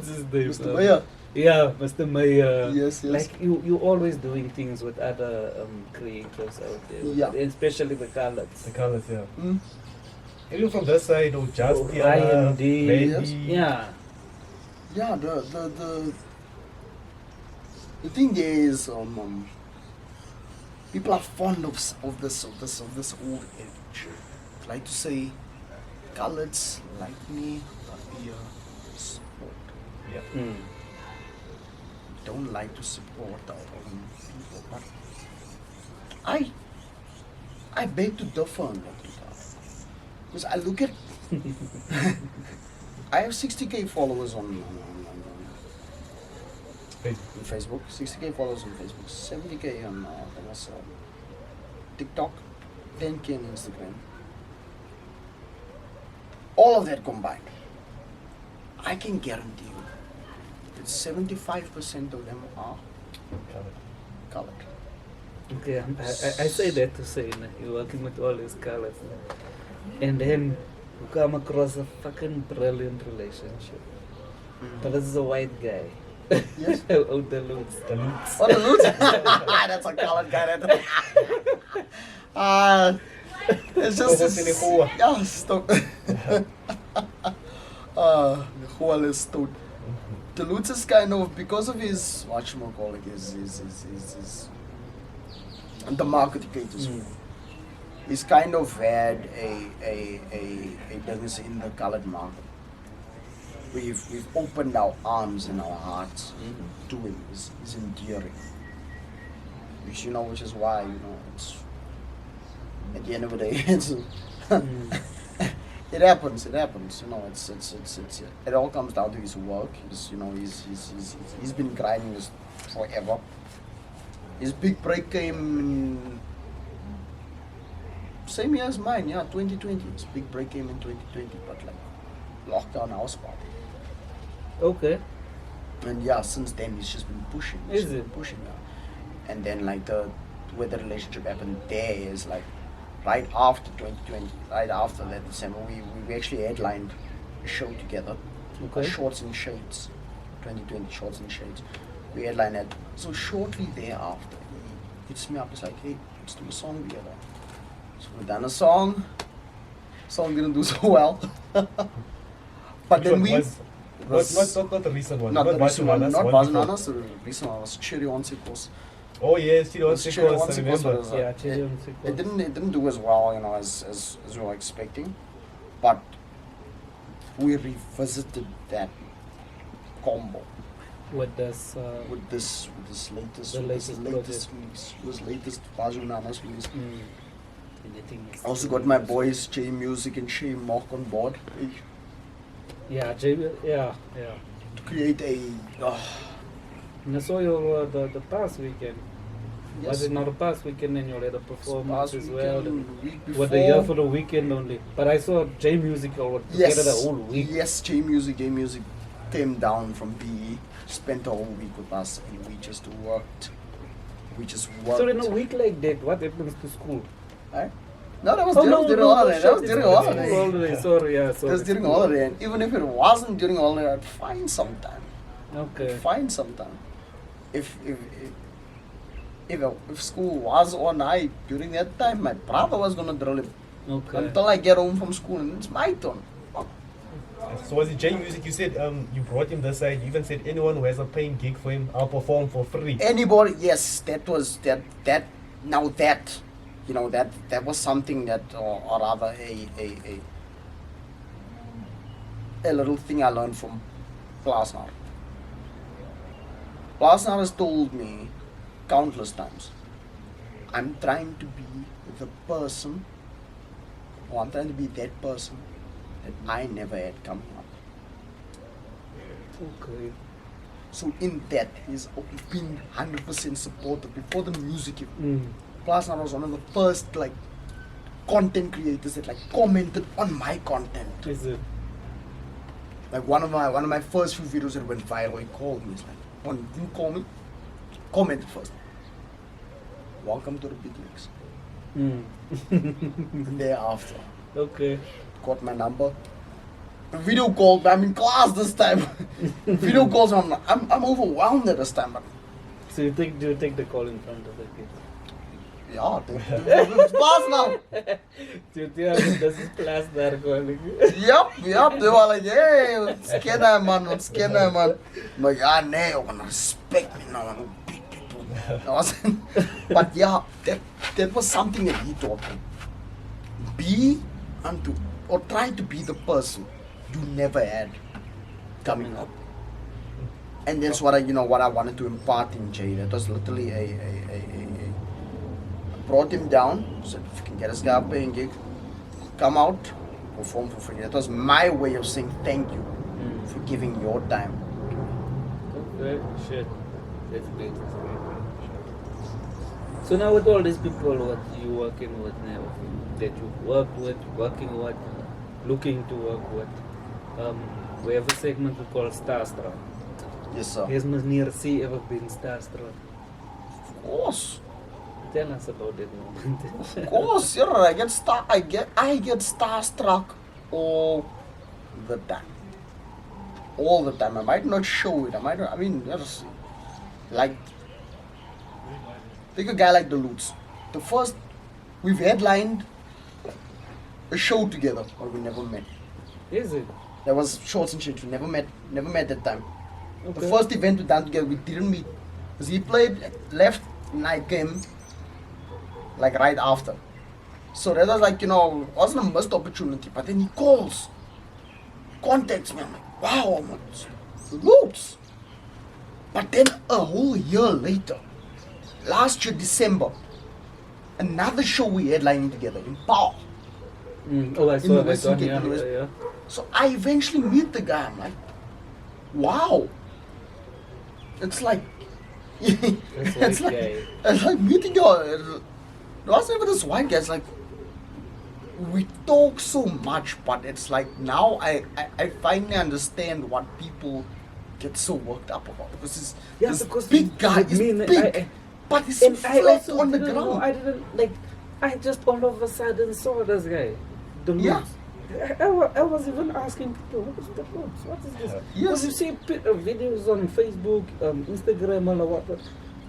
his name? Mr. Mayor. Yeah, Mr. Mayor. Yes, yes. Like you always doing things with other creators out there. Yeah. Especially the colors. The colors, yeah. Mm. Even from that side, Justin, Ryan D. Randy. Yeah. Yeah, the thing there is, people are fond of this old age. Like to say, coloreds like me, but we are support. Yeah. Mm. Don't like to support our own people, but I beg to differ on that regard. Because I look at I have 60k followers on Facebook, 60k followers on Facebook, 70k on TikTok, 10k on Instagram. All of that combined, I can guarantee you that 75% of them are colored. Okay, I say that to say, you're working with all these colors, and then you come across a fucking brilliant relationship. But this is a white guy. Yes. Oh, the looks. The looks. Oh, the loots? That's a colored guy. It's just yeah, stop. The Lutz is kind of, because of his whatchamacallit, his the market creators. He's kind of had a business in the colored market. We've opened our arms and our hearts to him. He's endearing. Which is why, it's at the end of the day, it's it happens. It all comes down to his work. He's been grinding this forever. His big break came same year as mine, 2020. His big break came in 2020, but like lockdown house party. Okay. And since then he's just been pushing. Pushing now. And then like where the relationship happened there is like right after 2020, right after that December, we actually headlined a show together. Okay. Shorts and Shades, 2020 Shorts and Shades. We headlined it. So shortly thereafter, he hits me up. It's like, hey, let's do a song together. So we done a song. Song didn't do so well. But then we. Not the recent one. Not the recent one. Not Bananas. The recent one was Cherry on Sickles. Oh yes, Cherry on Cherry on Sickles. I Sickles remember. was, Yeah, Cherry on Sickles. It didn't do as well, as we were expecting, but we revisited that combo With this. with this latest The latest release, this latest Bananas release. And the thing is, I also got my boys J Music and Shay Mock on board Yeah, JB. Yeah. to create a. And I saw you the past weekend. Yes. Was it not the past weekend and you had a performance Past as well? weekend, week What the year before. for the weekend only. But I saw J Music or together the whole week. Yes, J Music came down from BE, spent a whole week with us, and we just worked. So in a week like that, what happens to school? Right? No, that was Oh, during holiday. That was shit, during it's holiday. holiday. Sorry, yeah, That sorry. was during holiday, and even if it wasn't during holiday, I'd find sometime. Okay. Find sometime. If school was on night during that time, my brother was gonna drill it Okay. until I get home from school, and it's my turn. So was it J Music? You said you brought him this side. You even said anyone who has a paying gig for him, I'll perform for free. Anybody? Yes, that was that. Now that, that was something that, or rather a little thing I learned from class now. Plasnar has told me countless times, I'm trying to be the person, or I'm trying to be that person that I never had coming up. Okay. So in that, he's been 100% supportive before the music. Mm. Plasnar was one of the first like content creators that like commented on my content. Is it? Like one of my first few videos that went viral, he called me. He's like, "Oh, you call me? Commented first. Welcome to the big leagues." Mm. And thereafter, Okay. got my number. Video called, I'm in class this time. Video calls, I'm overwhelmed at this time. But So do you take the call in front of the kids? yeah, it's class now. Do you think this is class there calling? Yep. They were like, hey, what's scanner man? I'm like, ah, no, you're gonna respect me now. I'm gonna beat people. But yeah, that was something that he taught me. Be unto, or try to be the person you never had coming up. And that's what I wanted to impart in Jay. That was literally I brought him down, said if you can get this guy a paying gig, come out, perform for free. That was my way of saying thank you for giving your time. Okay, shit. That's great. So now with all these people what you working with now, that you worked with, working with, looking to work with, we have a segment we call Starstruck. Yes, sir. Has Meneer Cee ever been starstruck? Of course. Tell us about that moment. Of course, yeah, I get starstruck all the time. All the time. I might not show it. Just like take a guy like the Loots. The first we've headlined a show together, but we never met. Is it? That was Shorts and Shit. We never met that time. Okay. The first event we done together, we didn't meet. Because he played, left, and I came like right after. So that was like, wasn't a missed opportunity. But then he calls, contacts me. I'm like, wow, I'm like, Loops. But then a whole year later, last year, December, another show we headlining together in Paul. Oh, I In the saw that Western on Cape, here. in the West- Yeah. So I eventually meet the guy. I'm like, wow. It's like, it's white like, guy. it's like meeting your. Last time with this white guy, it's like we talk so much, but it's like now I finally understand what people get so worked up about. Because this because big guy with is me, big, but he's so And I flat also on the didn't know, ground. I didn't like. I just all of a sudden saw this guy, the Yeah. Loops. I was even asking people, what is the Loops? What is this? Yes. Because you see videos on Facebook, Instagram, or what.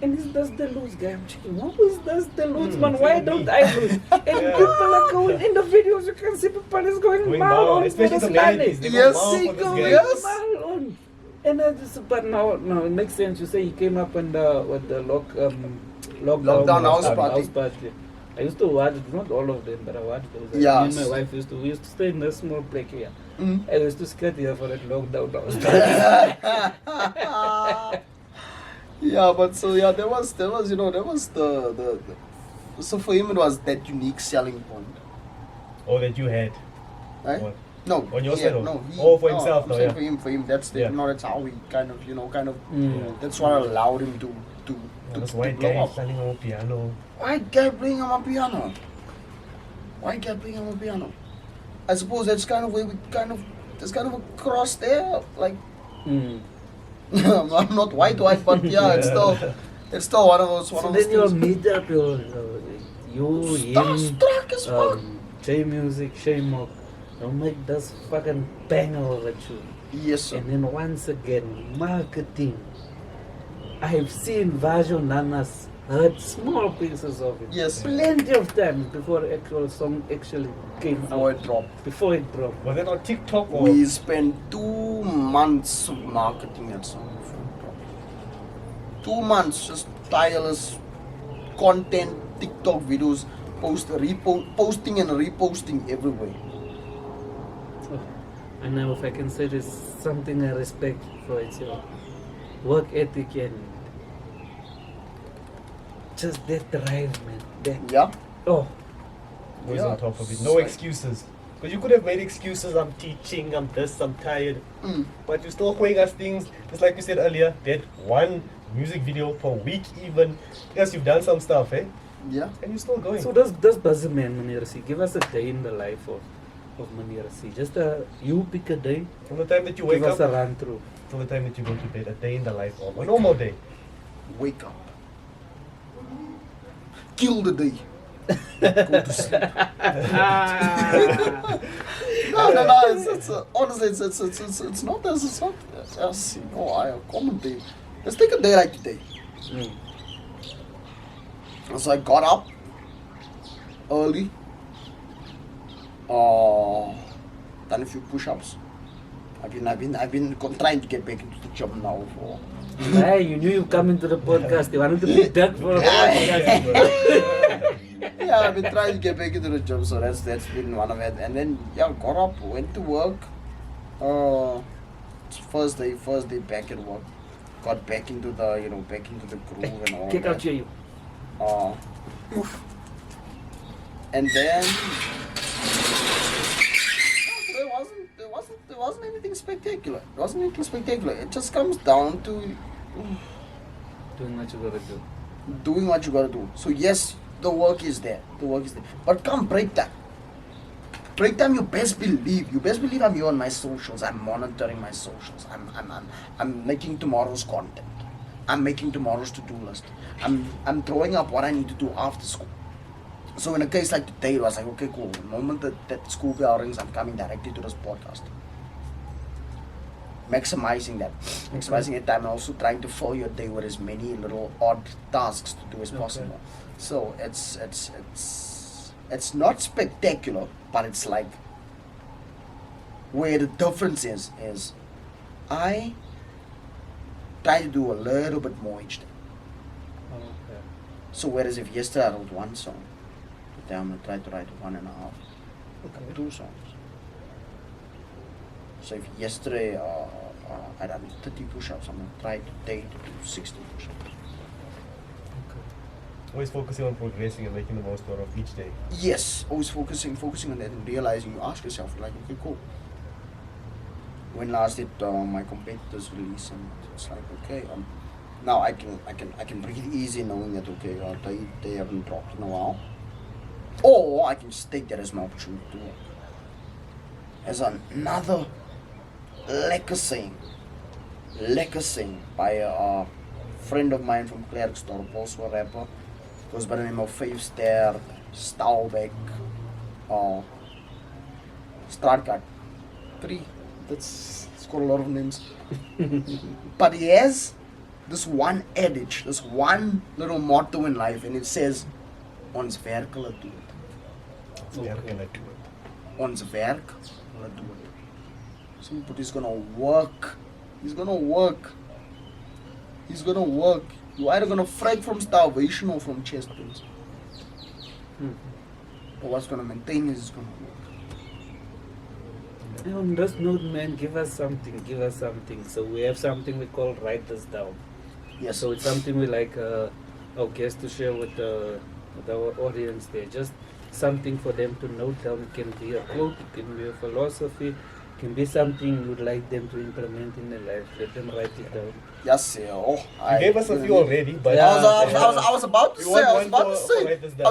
And this does the Loops guy. I'm checking, who is this the Loops, man? Why don't I lose? And people are going in the videos. You can see people is going mal on, especially for the this guy. ladies. They Yes. go mal They for this go guy. Yes. mal on. And I just, but now it makes sense. You say he came up in with the lockdown house party. I used to watch, not all of them, but I watched those. Yes. Me and my wife we used to stay in a small place here. Mm. I used to skate here for that lockdown house party. Yeah, but so yeah, there was the so for him it was that unique selling point, Or that you had. right? What? No, On your he side had- or- no, he, oh, for no, himself, I'm no, saying yeah. for him, that's the, Yeah. that's how he kind of Mm. that's what allowed him to This to white blow guy up. standing on piano. White guy playing on a piano. White guy playing on a piano. I suppose that's kind of where there's kind of a cross there. Like Mm. I'm not white, but yeah, it's still one of those So things. then you'll meet up, you, him, Starstruck as fuck. J Music, Shaymok, they'll make this fucking banger of a tune. Yes, sir. And then once again, marketing. I have seen Vajo Nanas heard small pieces of it. Yes. Plenty of times before the actual song actually came Before out. it dropped. Before it dropped. Was that on TikTok or? We spent 2 months of marketing that song before it dropped. 2 months, just tireless content, TikTok videos, posting and reposting everywhere. And now if I can say this, something I respect for it's your work ethic and just that drive, man. That, Yeah. oh, Always Yeah. on top of it. No excuses. Because you could have made excuses. I'm teaching. I'm this. I'm tired. Mm. But you're still showing us things. Just like you said earlier, that one music video per week even. Yes, you've done some stuff, eh? Yeah. And you're still going. so does buzzer man, Meneer Cee. Give us a day in the life of Meneer Cee. Just you pick a day. From the time that you Give wake us a up run through. till the time that you go to bed, a day in the life of a normal day. Wake up. Kill the day. Go to sleep. No. It's honestly, it's not as you know, I commentate. Let's take a day like today. So I got up early. Done a few push-ups. I've been trying to get back into the job now for. Hey, you knew you come into the podcast. You wanted to be duck for a podcast. Yeah, I've been trying to get back into the job, so that's been one of it. And then got up, went to work. First day back at work. Got back into the groove and all Kick that. out you. And then there wasn't anything spectacular. It just comes down to Doing what you gotta do. doing what you gotta do. So yes, the work is there. But come break time. Break time, you best believe I'm here on my socials. I'm monitoring my socials. I'm making tomorrow's content. I'm making tomorrow's to-do list. I'm throwing up what I need to do after school. So in a case like today, it was like, okay, cool. The moment that school bell rings, I'm coming directly to this podcast. Maximizing that time, and also trying to fill your day with as many little odd tasks to do as possible. So it's not spectacular, but it's like where the difference is I try to do a little bit more each day. Okay. So whereas if yesterday I wrote one song, today I'm gonna try to write 1.5, Okay. 2 songs. So if yesterday I done 30 push-ups, I'm gonna try today to do 60 push-ups. Always focusing on progressing and making the most out of each day. Yes, always focusing on that and realizing. You ask yourself like, okay, cool. When last did my competitors release, and it's like, okay, now I can breathe easy knowing that okay, they haven't dropped in a while, or I can just take that as my opportunity to work. As another lekker saying by a friend of mine from Klerksdorp, also a rapper, goes by the name of Favester, Staalbeck, Straatkat. 3. It's got a lot of names. But he has this one adage, this one little motto in life, and it says, Ons werk hulle doen dit. Ons werk hulle doen dit. So but he's gonna work. You're either gonna fight from starvation or from chest pains. But what's gonna maintain is gonna work. On this note, man, give us something. So we have something we call write this down. Yes. So it's something we like our guests to share with our audience there. Just something for them to note down. It can be a quote, it can be a philosophy, it can be something you'd like them to implement in their life. Let them write it down. Yes, You gave us a few already, but Yeah. I was about to We say, want I was one about to for say, write this down.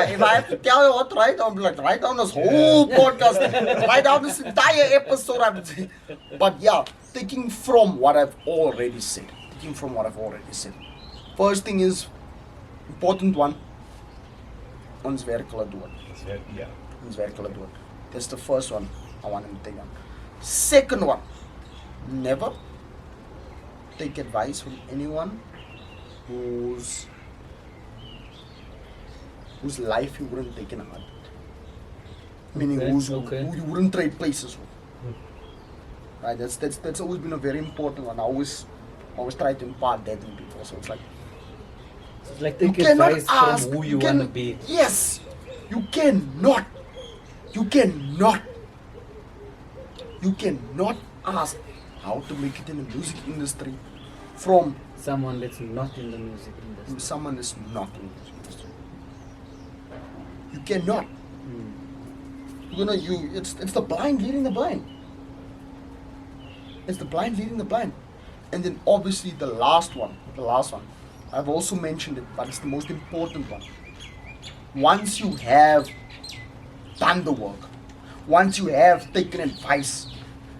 if I have to tell you what to write down, like write down this whole podcast, write down this entire episode. I would say. But yeah, taking from what I've already said. First thing is, important one, ons werk hulle dood. yeah. Ons werk hulle dood. That's the first one I want him to take on. Second one, never take advice from anyone whose life you wouldn't take in a heartbeat. Meaning Okay, who you wouldn't trade places with. Right, that's always been a very important one. I always try to impart that in people. So it's like It's like you take cannot advice ask from who you want to be. Yes, you cannot ask how to make it in the music industry from someone that's not in the music industry? Someone is not in this industry. You cannot. It's the blind leading the blind. It's the blind leading the blind. And then obviously the last one. I've also mentioned it, but it's the most important one. Once you have done the work, once you have taken advice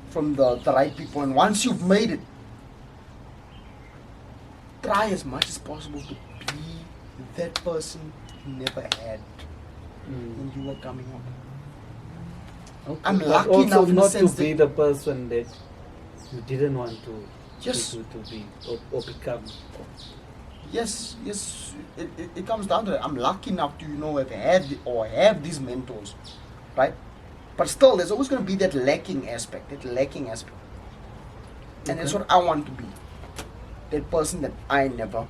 from the right people, and once you've made it, try as much as possible to be that person you never had when you were coming up. Okay. I'm But lucky also enough in the not to sense be that- the person that you didn't want to Yes. to be or become. Yes, it comes down to that. I'm lucky enough to have these mentors, right? But still, there's always going to be that lacking aspect, and that's Okay. what I want to be. That person that I never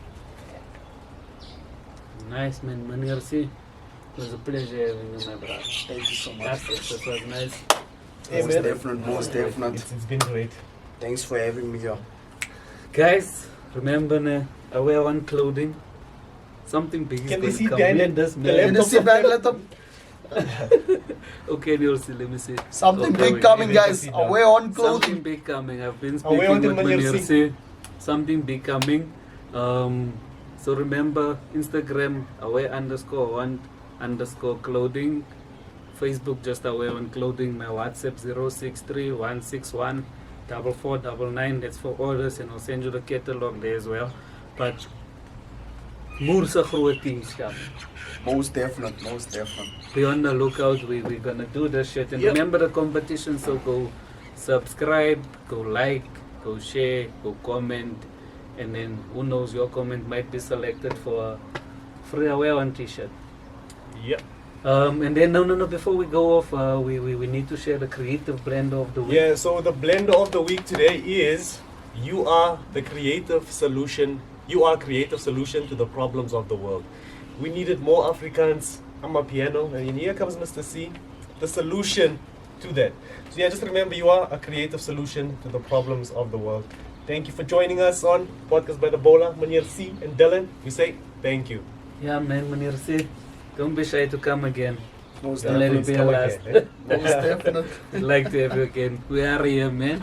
had. Nice, man. Meneer Cee, it was a pleasure having you, my brother. Thank you so much. That was nice. Hey, Most man. definite, most definite. It's been great. Thanks for having me here. Guys, remember, I wear one clothing. Something big is Can they going see to come behind in it? this The man. Can you see back, let them- Okay, Neil, see, let me see. Something Okay, big coming, we need to guys. see I that. wear on Something clothing. big coming. I've been Away speaking on the with Meneer Meneer Cee. Cee. Something big coming. So remember, Instagram, aware_want_clothing. Facebook, just aware on clothing. My WhatsApp 063-161-4499. That's for orders, and I'll send you the catalog there as well. But moerse groot things coming. Most definite. Be on the lookout. We're gonna do this shit. And Yep. remember the competition, so go subscribe, go like, go share, go comment, and then who knows, your comment might be selected for a free Aware One t-shirt. Yep. And then no, before we go off, we need to share the creative blend of the week. Yeah, so the blender of the week today is you are the creative solution. You are a creative solution to the problems of the world. We needed more Afrikaans. I'm a piano, and here comes Mr. C, the solution to that. So yeah, just remember you are a creative solution to the problems of the world. Thank you for joining us on Podcast by the Bola, Meneer Cee and Dylan. We say thank you. Yeah, man, Meneer Cee, don't be shy to come again. Most Don't let it definite. be a last. Most definite. I'd like to have you again. We are here, man.